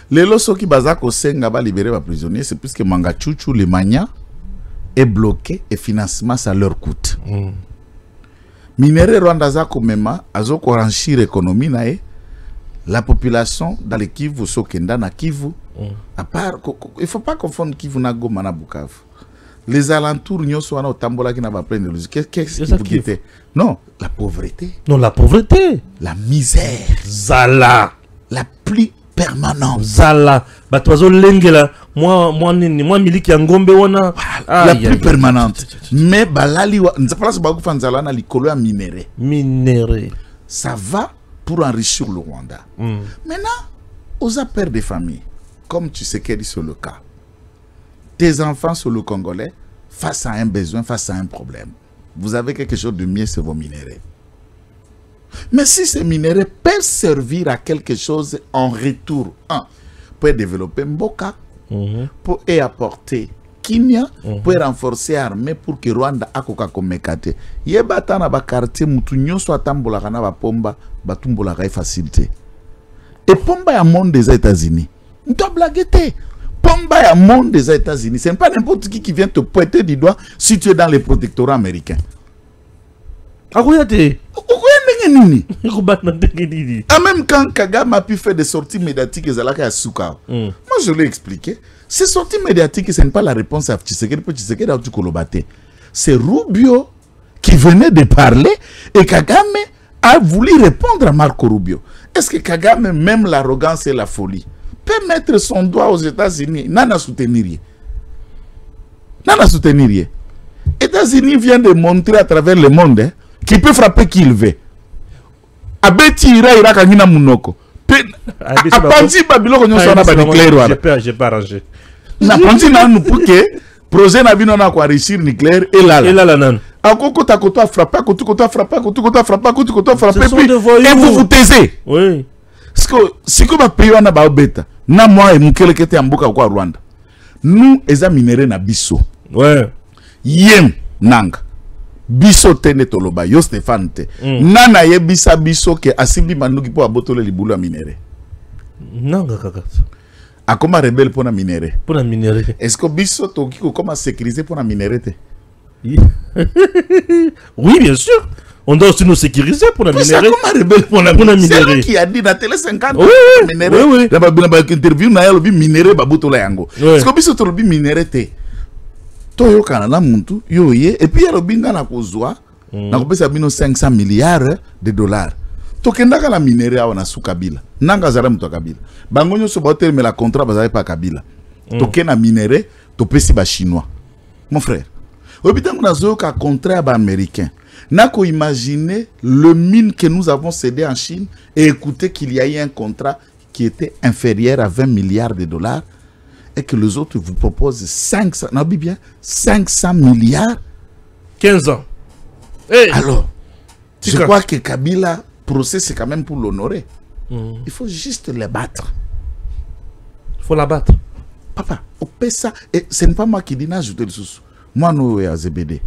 Les loso qui bazako senga ba libérer les prisonniers, c'est puisque Mangachuchu, le Mania, est bloqué et financement ça leur coûte. Minéré Rwanda zako mema, azoko enrichir l'économie nae, la population dans le Kivu, Sokenda na Kivu, à part, il ne faut pas confondre Kivu na Goma na Bukavu. Les alentours, nous sommes au Tambola qui n'a pas plein de logique. Qu'est-ce que vous dites? Non, la pauvreté. Non, la pauvreté. La misère. Zala. La pluie permanente. Zala. Batoizo lengela. Moi, miliki ngombe wana. La pluie permanente. Mais balali wa, nzapala bagu fanzala na likolo ya minéré. Minéré. Ça va pour enrichir le Rwanda. Maintenant, aux pères de famille, comme tu sais qu'elle est sur le cas, tes enfants sur le Congolais, face à un besoin, face à un problème, vous avez quelque chose de mieux, c'est vos minéraux. Mais si ces minéraux peuvent servir à quelque chose en retour, pour développer Mboka, pour y apporter Kimia, pour renforcer l'armée, pour que Rwanda akoka komekate. Yebata na ba quartier mutu nyonso atambola kana ba pomba, batumbola ka facilité. Et pomba ya monde des États-Unis. On doit blaguer. Pomba ya monde des États-Unis. Ce n'est pas n'importe qui vient te pointer du doigt si tu es dans les protectorats américains. Même quand Kagame a pu faire des sorties médiatiques, moi je l'ai expliqué. Ces sorties médiatiques, ce n'est pas la réponse à Tshisekedi. C'est Rubio qui venait de parler et Kagame a voulu répondre à Marco Rubio. Est-ce que Kagame, même l'arrogance et la folie, peut mettre son doigt aux États-Unis? Nana soutenir. Nana soutenir. États-Unis vient de montrer à travers le monde qu'il peut frapper qui il veut. Abeti ira kangina munoko. Apanzi babilo konyo sona ba nucléaire wala. J'ai pas arrangé. Na panzi na nous pour que projet na bino na kwa réussir nucléaire et là. Et là nan. Akoko takoto a frappé, koto a frappé, koto a frappé, koto a frappé et vous vous taisez. Oui. Parce que si comme un pays na ba obeta, na moi et mukele kete amboka kwa Rwanda. Nous examinerons na biso. Ouais. Yem nanga. Biso tene toloba yo Stéphane te. Nana ye bisa biso ke asimbi manduki po abotole libulu ya minéré. Nanga kaka. A comment rebelle pour la minéré? Pour la minéré. Est-ce que biso toki ko comment sécuriser pour la minéré te? Oui, bien sûr. On doit aussi nous sécuriser pour la minéré. Comment rebelle pour la minéré? C'est lui qui a dit dans Télé 50 minéré. Oui. Dans la interview na yalobi minéré babotole yango. Est-ce que biso tolobi minéré te? Toyo kanana muntu yoye et puis yalo binga na kozwa na kopesa bino 500 milliards de dollars. Tokenda ka la minéré awana su Kabila. Nanga zara muto Kabila. Bango nyoso botel mais la contrat bazali pa Kabila. Tokena minéré topesi ba chinois. Mon frère. Obitango na zo ka contrat ba américain. Nako imaginer le mine que nous avons cédé en Chine et écouter qu'il y a eu un contrat qui était inférieur à 20 milliards de dollars. Et que les autres vous proposent 500, non, bien, 500 milliards. 15 ans. Hey. Alors, je crois que Kabila procès, c'est quand même pour l'honorer. Il faut juste les battre. Il faut la battre. Papa, on paie ça. Et ce n'est pas moi qui dis, n'ajouter le sous. Moi, nous, à Zebede.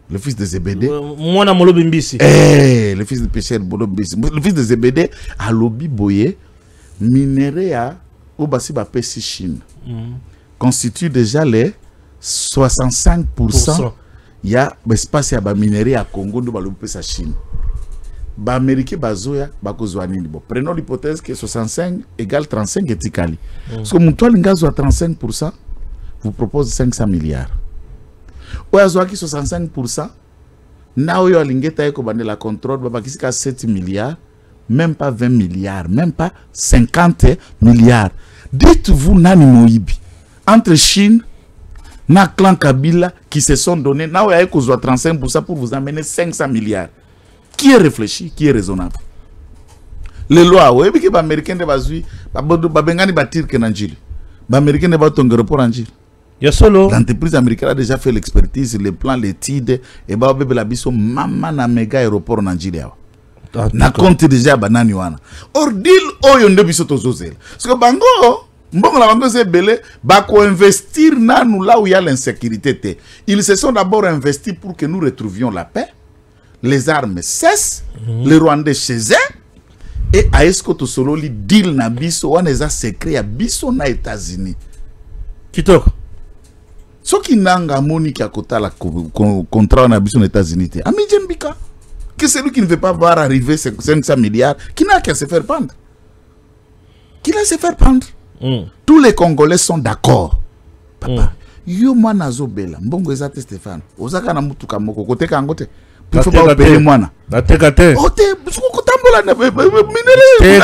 Le fils de Zebede. Moi, na Molo Bimbisi. Le fils de Pécher Molo Bimbisi. Le fils de Zebede, à Lobi Boye, minéré à Obasiba Pessi Chine. Constitue déjà les 65%. Il y a l'espace à minerai à Congo de Balopé sa Chine. ba américain bazoya bakozwa nini bon. Prenons l'hypothèse que 65 égale 35 etikali. Parce que mutual ngazo à 35% vous propose 500 milliards. Oyazo ki 65% na oyo alingeta eko bande la contrôle babakisika 7 milliards, même pas 20 milliards, même pas 50 milliards. Dites-vous nani moibi entre Chine na clan Kabila qui se sont donnés na oyo eko 35% pour vous amener 500 milliards. Qui est réfléchi, qui est raisonnable? Les lois, oui, mais les Américains ne bazui, babengani batir que n'anjili, les Américains ne batonge report anjili. L'entreprise américaine a déjà fait l'expertise, les plans, l'étude, et bah bébé la biso maman na méga aéroport n'anjili awa. Na compte déjà banani wana. Or deal oyo nde biso tozozel. Parce que bango, mbongo la bango c'est belé, bako investir na nous là où il y a l'insécurité. Ils se sont d'abord investis pour que nous retrouvions la paix. Les armes cessent, les Rwandais chez eux, et à Eskoto Solo, li deal na biso, on les a secret à biso na États-Unis. Kitoko. Ce qui n'anga moni qui a kota la contrat na biso na États-Unis. Ami Djembika, que c'est lui qui ne veut pas voir arriver ces 500 milliards, qui n'a qu'à se faire prendre. Qui n'a se faire prendre. Tous les Congolais sont d'accord. Papa, yo moi nazo bela, mbongo ezate Stéphane, ozaka na mutuka moko, kote kangote. Il faut pas opérer moi. La tekate. Oh, minéré.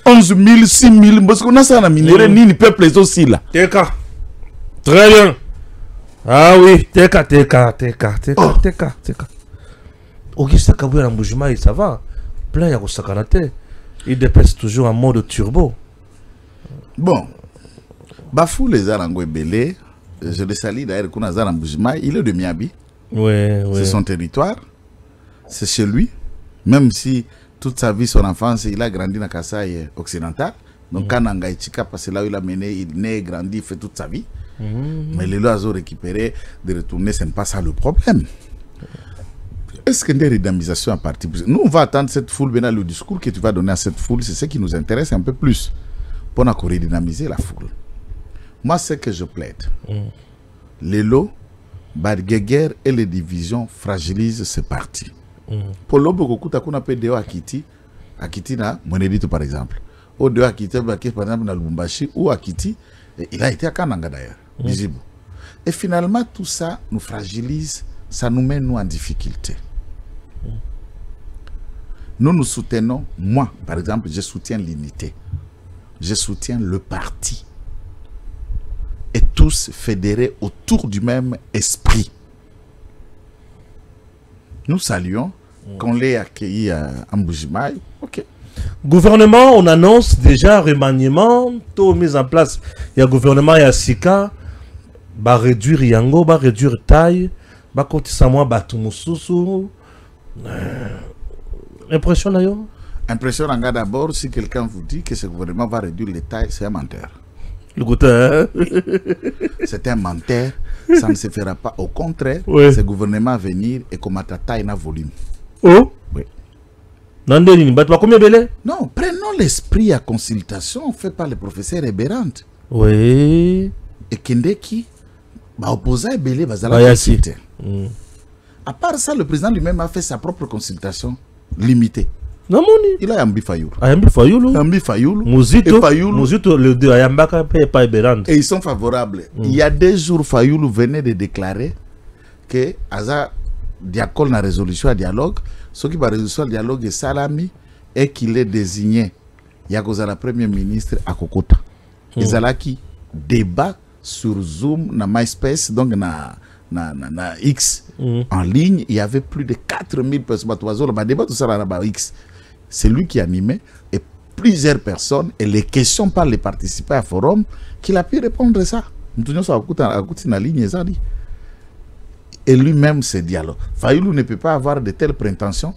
11 000, 6 000, parce qu'on a ça, minéré, ni peuple aussi là. Teka. Très bien. Ah oui, teka. Auguste Kabouya Mboujima, ça va. Plein ya kosakanate. Il dépasse toujours en mode turbo. Bon. Bafou les Arangoué Belé, je le salue d'ailleurs, Kounazar Mboujima, il est de Miabi. Ouais. C'est son territoire, c'est chez lui, même si toute sa vie, son enfance, il a grandi dans Kasaï occidental. Donc, quand Nangaïchika, parce que là où il a mené, il naît, grandi, il fait toute sa vie. Mais les lois ont récupéré, de retourner, ce n'est pas ça le problème. Est-ce qu'il y a une redynamisation à partir de... Nous, on va attendre cette foule, maintenant, le discours que tu vas donner à cette foule, c'est ce qui nous intéresse un peu plus, pour redynamiser la foule. Moi, c'est que je plaide. Les lots, Badgeguer et les divisions fragilisent ces partis. Pour l'objet qu'on a PDO Akiti na Monedito par exemple. Au de Akiti, par exemple, dans Lubumbashi ou Akiti, il a été à Kananga d'ailleurs, visible. Et finalement, tout ça nous fragilise, ça nous met nous en difficulté. Nous soutenons, moi par exemple, je soutiens l'unité. Je soutiens le parti. Et tous fédérés autour du même esprit. Nous saluons qu'on l'ait accueilli à Mboujima. Ok. Gouvernement, on annonce déjà remaniement, tout mis en place. Il y a gouvernement, il y a Sika, va réduire Yango, va réduire taille, va continuer moi Batumususu. Impression d'ailleurs. Impression d'abord, si quelqu'un vous dit que ce gouvernement va réduire les tailles, c'est un menteur. C'est un menteur, ça ne se fera pas. Au contraire, ce gouvernement va venir et commettre taille dans volume. Oh oui. Non, prenons l'esprit à consultation fait par le professeur Eberant. Oui. Et Kendeki, opposé à Belé, va consulter. À part ça, le président lui-même a fait sa propre consultation limitée. Non, il a Yambi Fayoulou. Yambi Fayoulou. Mouzito, le deux, Ayambaka, pas Eberant. Et ils sont favorables. Il y a 2 jours, Fayoulou venait de déclarer que Aza diacole na résolution à dialogue, ce qui va résolution à dialogue est Salami et qu'il est désigné. Yagoza la Premier ministre à Kokota. Ils ont qui débat sur Zoom, na MySpace, donc na X en ligne. Il y avait plus de 4000 personnes. Débat tout ça là X. C'est lui qui animait et plusieurs personnes et les questions par les participants à forum qu'il a pu répondre à ça. Et lui-même se dialogue. Fayoulou ne peut pas avoir de telles prétentions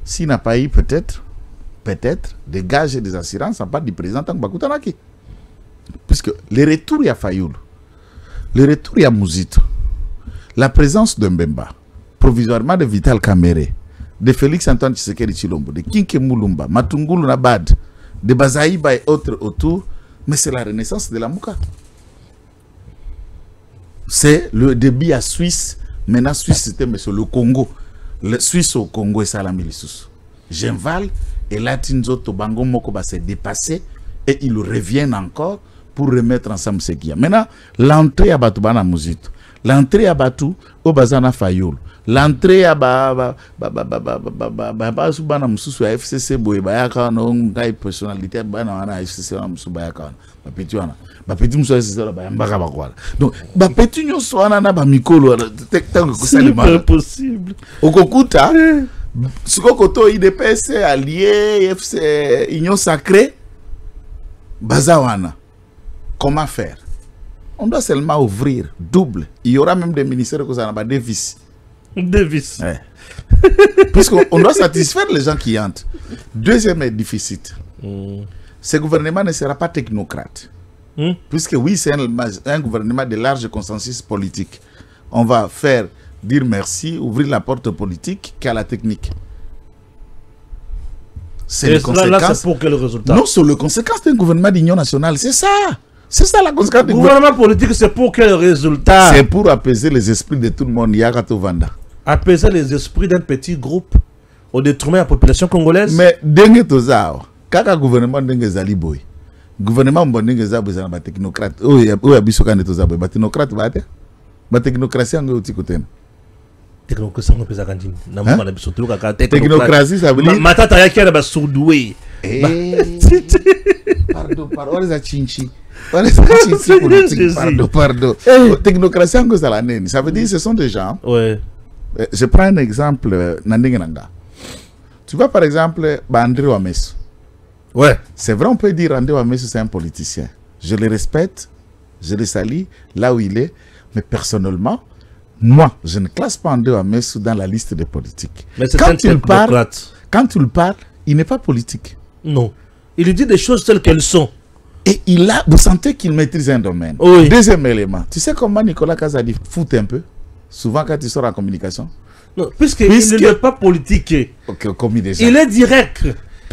s'il n'a pas eu peut-être des gages et des assurances en part du président Bakutanaki. Puisque le retour il y a Fayoulou, le retour il y a Mouzito, la présence de Mbemba, provisoirement de Vital Kamere, de Félix Antoine Tshisekedi Tshilombo, de Kinke Moulumba, Matungulu Nabad, de Bazaïba et autres autour, mais c'est la renaissance de la Mouka. C'est le débit à Suisse, maintenant Suisse c'était le Congo. le Suisse au Congo et Salami Lisusu. Genval et Latinzo Tobango Moko va se dépasser et ils reviennent encore pour remettre ensemble ce qu'il y a. Maintenant, l'entrée à Batubana Mouzito, l'entrée à Batu au Bazana Fayoul, l'entrée à Subana Moussou à FCC Boyaka, non, une personnalité, Bana FCC Moussoubayaka, Bapetiwana, Bapeti Moussou FCC, Bambaka. Donc, Bapeti Nyosoana, Bamikolo, c'est impossible. Au Kokuta, ce Kokoto IDPS, Allié, FC, Union Sacrée, Bazawana. Comment faire? On doit seulement ouvrir double. Il y aura même des ministères qui sont des vices. Des vices. Ouais. Puisqu'on doit satisfaire les gens qui entrent. Deuxième déficit. Ce gouvernement ne sera pas technocrate. Puisque oui, c'est un gouvernement de large consensus politique. On va faire dire merci, ouvrir la porte politique qu'à la technique. C'est les conséquences. Là, c'est pour quel résultat? Non, sur les conséquences d'un gouvernement d'union nationale. C'est ça. C'est ça la conséquence du gouvernement politique, c'est pour quel résultat? C'est pour apaiser les esprits de tout le monde. Yagato Vanda. Apaiser les esprits d'un petit groupe au détriment de la population congolaise? Mais dengue tozao, kaka gouvernement dengue zali boy. Gouvernement mbondengue zabo zana ba technocrate. O ya biso kane tozabo ba technocrate bate. Ba technocratie ngo utikotena. Technocratie ngo pesa kanjini. Na mama na biso tuka ka technocratie ça veut dire matata yaki na ba soudoué. Pardon, on les a chinchi. Pardon. Technocratie, ça veut dire que ce sont des gens. Ouais. Je prends un exemple. Tu vois par exemple André Ouamesso. Ouais. C'est vrai, on peut dire André Ouamesso, c'est un politicien. Je le respecte, je le salue là où il est. Mais personnellement, moi, je ne classe pas André Ouamesso dans la liste des politiques. Mais quand tu le parles, il n'est pas politique. Non. Il dit des choses telles qu'elles sont. Et vous sentez qu'il maîtrise un domaine. Oui. Deuxième élément, tu sais comment Nicolas Kazadi fout un peu, souvent quand il sort en communication? Non, puisqu'il n'est pas politique. Okay, comme il est direct.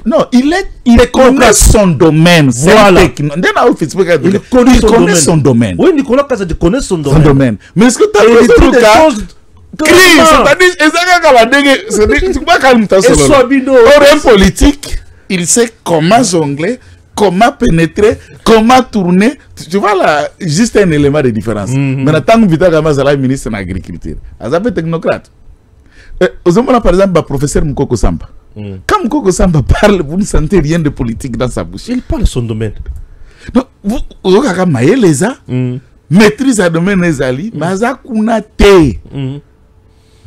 Non, il connaît son domaine. Voilà. Il connaît son domaine. Oui, Nicolas Kazadi connaît son domaine. Mais est-ce que tu as vu des choses? Un politique, il sait comment jongler, comment pénétrer, comment tourner. Tu vois là, juste un élément de différence. Maintenant, tant que Vita Gama est ministre de l'Agriculture, elle est technocrate. Par exemple, le professeur Mukoko Samba. Quand Mukoko Samba parle, vous ne sentez rien de politique dans sa bouche. Il parle de son domaine. Donc, vous avez les a, maîtrise à domaine les ali, mais ça kuna te.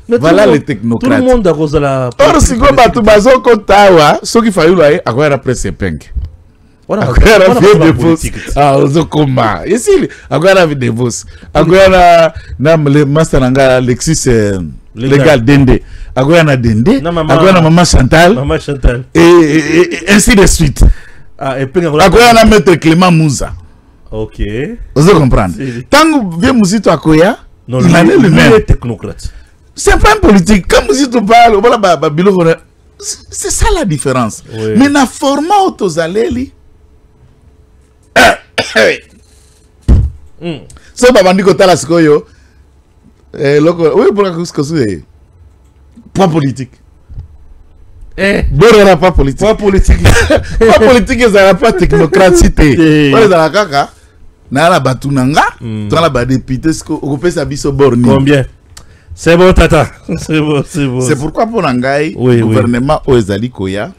Voilà les technocrates. Tout le monde a causé la. Or, si vous avez bazo kontawa, ce qu'il faut là, à quoi après c'est peng. On a des bosses. Ah, on combat. Ici, à quoi des bosses. À quoi le master Alexis légal Dende. À quoi Dende. À quoi maman Chantal. Maman Chantal. Et ainsi de suite. Ah, et puis à quoi maître Clément Moussa. Ok. Vous comprenez. Tant que bien Mouzito Akoya, il en est le même technocrate. C'est pas un politique. Quand Mouzito parle, c'est ça la différence. Oui. Mais dans le format autozaleli, so babandi kota la sikoyo, oui pour la cause point politique. Bon, pas politique. Pas politique. Pas politique, ça n'a pas technocratie. Voilà la kaka. Na la batunanga, dans la député, ce qu'on peut s'abisso borni. Combien? C'est bon, tata. C'est bon, c'est bon. C'est pourquoi pour Nangaï, le gouvernement Oezali Koya,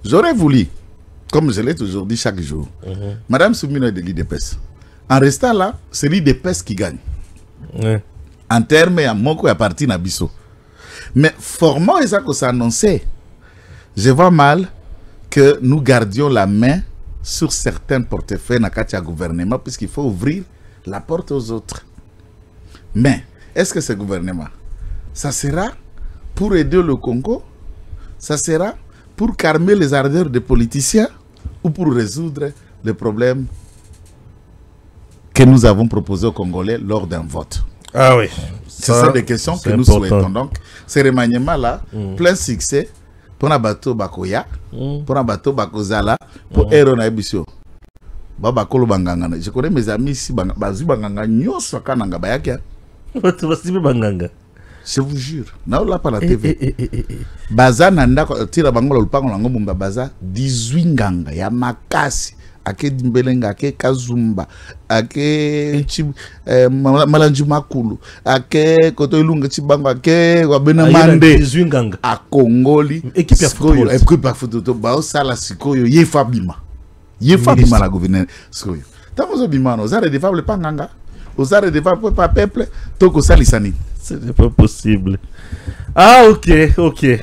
j'aurais voulu, comme je l'ai toujours dit chaque jour, Madame Soumino est de l'IDPS. En restant là, c'est l'IDPS qui gagne. En termes, à Moko et à partir d'Abisso. Mais formant et ça que ça annonçait, je vois mal que nous gardions la main sur certains portefeuilles dans le gouvernement, puisqu'il faut ouvrir la porte aux autres. Mais, est-ce que ce gouvernement, ça sera pour aider le Congo? Ça sera pour calmer les ardeurs des politiciens ou pour résoudre les problèmes que nous avons proposés aux Congolais lors d'un vote? Ah oui. C'est ça des questions que nous souhaitons. Donc, ce remaniement-là, plein succès pour un bateau Bakoya, pour un bateau Bakozala, pour Aaron Aibisio. Je connais mes amis ici, Bazu Banganga, Nyos Wakananga Bayakia. Banganga. Je vous jure. Non, là, pas la TV. Baza nanda, tira bango le pango lango mumba baza 18 nganga ya makasi. Ake Dimbelenga, ake Kazumba, ake Malanji Makulu, ake Koto Ilunga Chibango, ake Wabena Mande, 18 nganga. A Congoli, équipe à football. Équipe à football. Bao sala sikoyo yefa bima. Yefa bima la gouverneur sikoyo. Tant que bima no zare defa le panganga. Osare defa pas peuple, toko salisani. Ce n'est pas possible. Ah ok.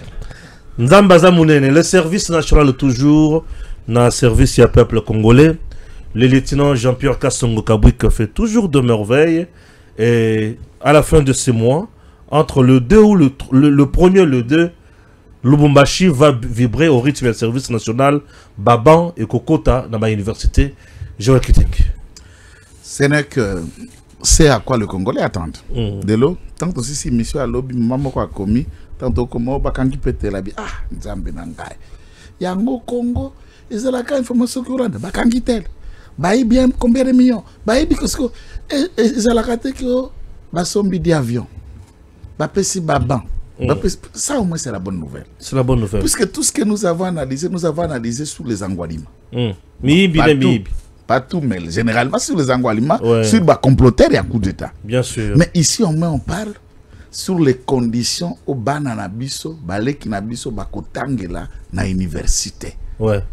Nzambaza Mounene, le service national toujours dans le service du peuple congolais. Le lieutenant Jean-Pierre Kassongo Kabouik fait toujours de merveilles. Et à la fin de ce mois, entre le 2 ou le 1er et le 2, Lubumbashi va vibrer au rythme du service national Baban et Kokota dans ma université Joël Kiteng. Ce n'est que c'est à quoi le Congolais attend. De l'eau, tant que si mission à lobby, maman quoi commis, tantôt comme on va quand il pète la vie, ah, Nzambe nangai. Yango Congo, ils ont la carte information courante, bah quand il tel, bah il bien combien de millions, bah il dit que ils ont la carte que bah sombi d'avion, bah pessi baban. Ça au moins c'est la bonne nouvelle. C'est la bonne nouvelle. Puisque tout ce que nous avons analysé sur les Angualima. Pas tout, mais généralement sur les Angualima, sur les comploteurs et à coup d'État. Bien sûr. Mais ici on parle sur les conditions au banana biso, baleki na biso bakotangela na université. Ouais.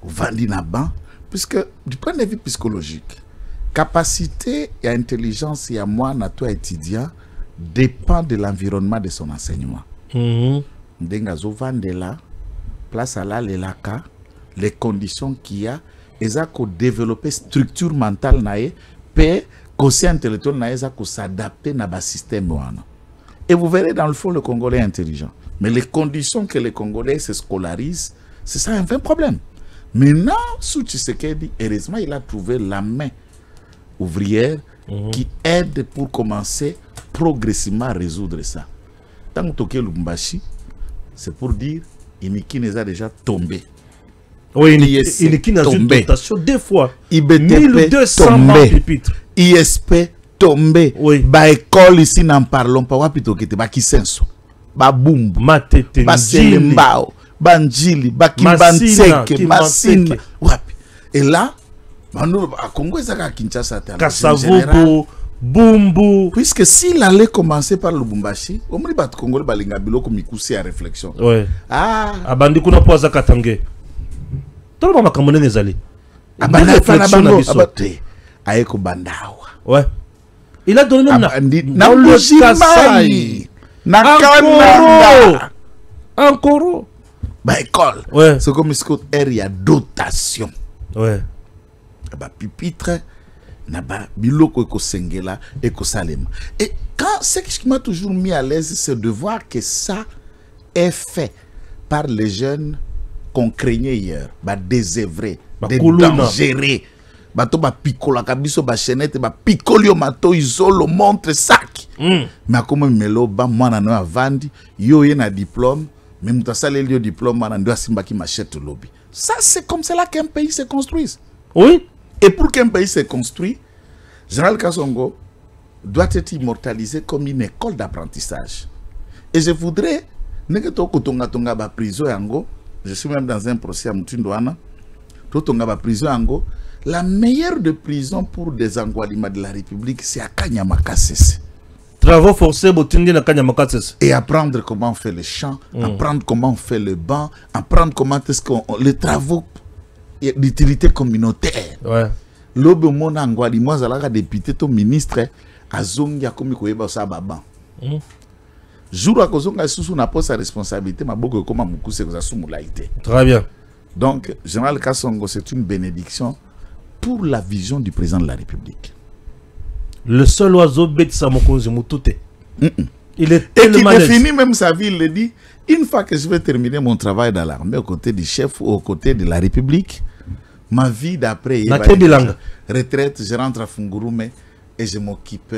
Au vandi na ban, puisque du point de vue psychologique, capacité et intelligence et à moi na toi étudiant dépend de l'environnement de son enseignement. Ndenga zo vandela, place à la lelaka, les conditions qu'il y a, et ça qu'on développer structure mentale nae, paix, quotient intellectuel nae, ça qu'on s'adapter na bas système wana. Et vous verrez dans le fond le Congolais est intelligent. Mais les conditions que les Congolais se scolarisent, c'est ça un vrai problème. Maintenant, sous Tshisekedi, heureusement, il a trouvé la main ouvrière qui aide pour commencer progressivement à résoudre ça. Tant que Toké Lubumbashi, c'est pour dire Iniki les a déjà tombé. Oui, Iniki n'a une dotation deux fois. IBTP 1200 pupitres. ISP tombé. Oui. Ba école ici n'en parlons pas. Wapito kete ba kisenso. Ba bumbu. Matete. Ba selembao. Ba njili. Ba kimbanseke. Masine. Wapi. Et là, à Congo, il y a Kinshasa. Kassavobo. Bumbu. Puisque s'il allait commencer par le Lubumbashi, on va battre Congo balinga bilo comme ikusi à réflexion. Ouais. Ah. Abandi kuna poza katange. Tout le monde a les allés. Abandi réflexion abate. Aeko bandawa. Ouais. Il a donné même na le Kasai. Na Kananga. Encore. Ba école. Ouais. C'est comme ce il y a dotation. Ouais. Ba pupitre. Naba biloko eko sengela eko salema. Et quand ce qui m'a toujours mis à l'aise, c'est de voir que ça est fait par les jeunes qu'on craignait hier, ba désœuvrés, des dangereux, ba to ba picola kabiso ba chenette ba picolio mato isolo montre sac. Mais comme melo ba mwana no avandi yo ye na diplôme, même ta sale le diplôme na ndo asimba ki machette lobby. Ça c'est comme cela qu'un pays se construit. Oui. Et pour qu'un pays se construise, Général Kassongo doit être immortalisé comme une école d'apprentissage. Et je voudrais, je suis même dans un procès à Mutundouana, prison, la meilleure de prison pour des Angualima de la République, c'est à Kanyamakasese. Travaux forcés, na Kanyamakasese. Et apprendre comment on fait le champ, apprendre comment on fait le banc, apprendre comment est-ce qu'on les travaux d'utilité communautaire. Ouais. Lobe mona ngwali moi zalaka député to ministre azongi akomi koyeba sa baba. Jour akozonga susu na poste à responsabilité maboko koma mukuse ko zasumula ite. Très bien. Donc Général Kassongo c'est une bénédiction pour la vision du président de la République. Le seul oiseau bête sa mokonzi mutute. Il est et tellement qui définit même sa vie, il le dit, une fois que je vais terminer mon travail dans l'armée aux côtés du chef ou aux côtés de la République, ma vie d'après, retraite, je rentre à Fungurume et je m'occupe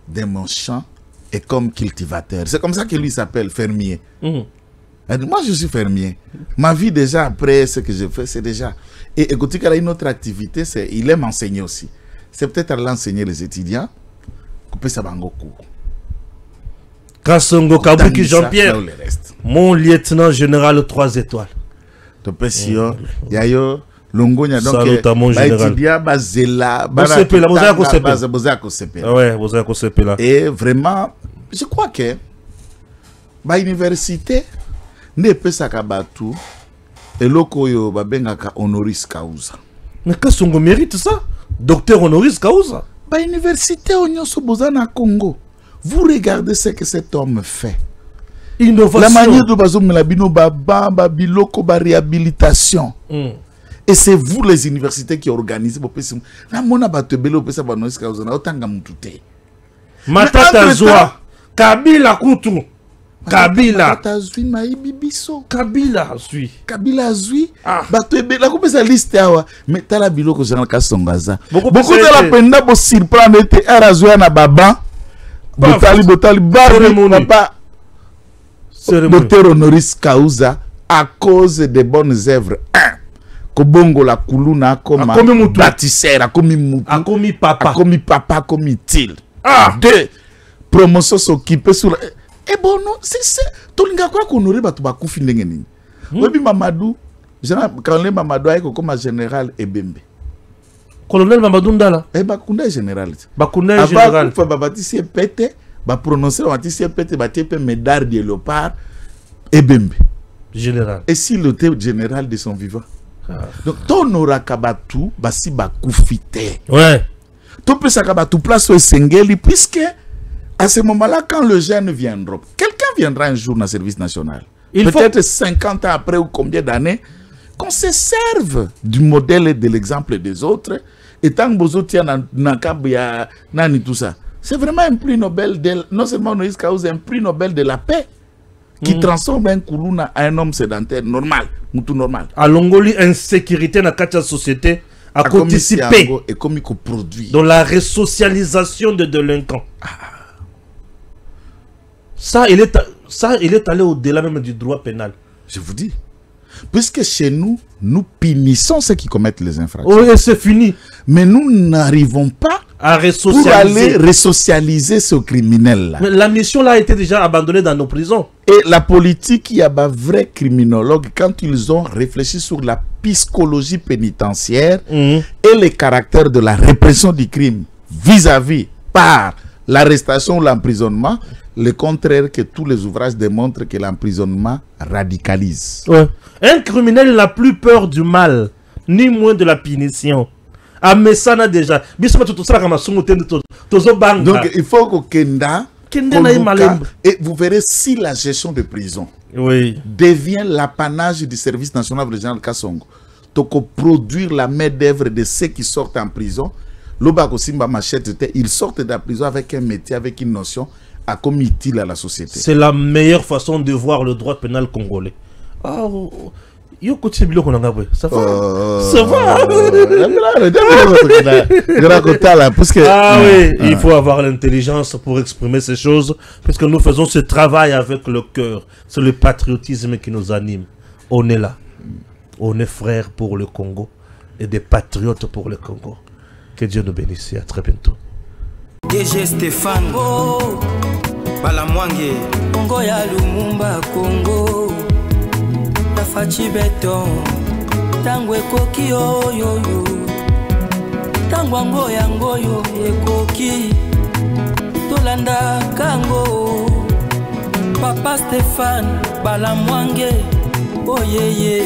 de mon champ et comme cultivateur. C'est comme ça que lui s'appelle fermier. Moi, je suis fermier. Ma vie déjà après ce que je fais, c'est déjà... Et écoutez, il y a une autre activité, c'est il aime enseigner aussi. C'est peut-être à l'enseigner les étudiants, couper sa bango cours. Kassongo Kabuki Jean-Pierre, mon lieutenant général 3 étoiles. Topesio, Yayo, Longonia, donc, salut à mon général. Et vraiment, je crois que l'université n'est pas ça kabatu et l'okoyo babengaka honoris causa. Mais Kassongo mérite ça, docteur honoris causa. L'université Onyoso Bozana Congo, vous regardez ce que cet homme fait. Innovation. La manière de Bazou Melabino Baba Biloko ba réhabilitation. Et c'est vous les universités qui organisez vos personnes. La mona batebelo pesa ba honoris causa na otanga mutute. Matata Zoa, Kabila Kutu. Kabila. Matazui maibi biso. Kabila Zui. Kabila Zui. Batebelo la coupe sa liste awa. Mais tala biloko général Kasongaza. Beaucoup de la penda bo surprendre te arazoya na baba. Botali barbe papa. Docteur honoris causa à cause des bonnes œuvres. Kobongo la kuluna koma bâtisseur, akomi papa, akomi til. Deux, promotion s'occuper sur. Et bon, non, c'est tolinga quoi qu'on aurait battu bakufi ndenge nini. Webi Mamadou, colonel Mamadou aiko comme général Ebembe. Colonel Mamadou Ndala. Bakunda général. Bakunda général. Avant ba bâtisseur pété, ba prononcer ba bâtisseur pété, ba tépe médaille de léopard Ebembe. Général. Et si le thé général de son vivant. Donc, ton aura kabatu, basi bakufite. Ouais. Ton peut sakabatu place au Sengeli, puisque à ce moment-là, quand le jeune viendra, quelqu'un viendra un jour dans le service national. Peut-être 50 ans après ou combien d'années, qu'on se serve du modèle et de l'exemple des autres. Et tant que vous tout ça. C'est vraiment un prix Nobel, non seulement Honoris Causa, un prix Nobel de la paix qui transforme un Koulouna à un homme sédentaire normal, moutou normal. À Longoli, insécurité dans la société a participé et comme il produit dans la resocialisation de délinquants. Ça, il est allé au-delà même du droit pénal. Je vous dis. Puisque chez nous, nous punissons ceux qui commettent les infractions. Oui, c'est fini. Mais nous n'arrivons pas à resocialiser. Pour aller resocialiser ce criminel-là. Mais la mission là a été déjà abandonnée dans nos prisons. Et la politique, il y a des vrais criminologues, quand ils ont réfléchi sur la psychologie pénitentiaire et les caractères de la répression du crime vis-à-vis par l'arrestation ou l'emprisonnement, le contraire que tous les ouvrages démontrent que l'emprisonnement radicalise. Ouais. Un criminel n'a plus peur du mal, ni moins de la punition. Ah, mais ça n'a déjà. Donc il faut que Kenda et vous verrez si la gestion de prison devient l'apanage du service national de général Kassongo. Donc produire la main d'œuvre de ceux qui sortent en prison. Ils sortent de la prison avec un métier, avec une notion à comme utile à la société. C'est la meilleure façon de voir le droit pénal congolais. Ça va. Ça va. Il faut avoir l'intelligence pour exprimer ces choses, parce que nous faisons ce travail avec le cœur. C'est le patriotisme qui nous anime. On est là. On est frères pour le Congo et des patriotes pour le Congo. Que Dieu nous bénisse. À très bientôt. DG Stéphane Balamwange Congo ya Lumumba Congo Tafachi Beton Tango ekoki oyo Tango ngoyo ekoki Tolanda kango Papa Stéphane Balamwange Oh yeah yeah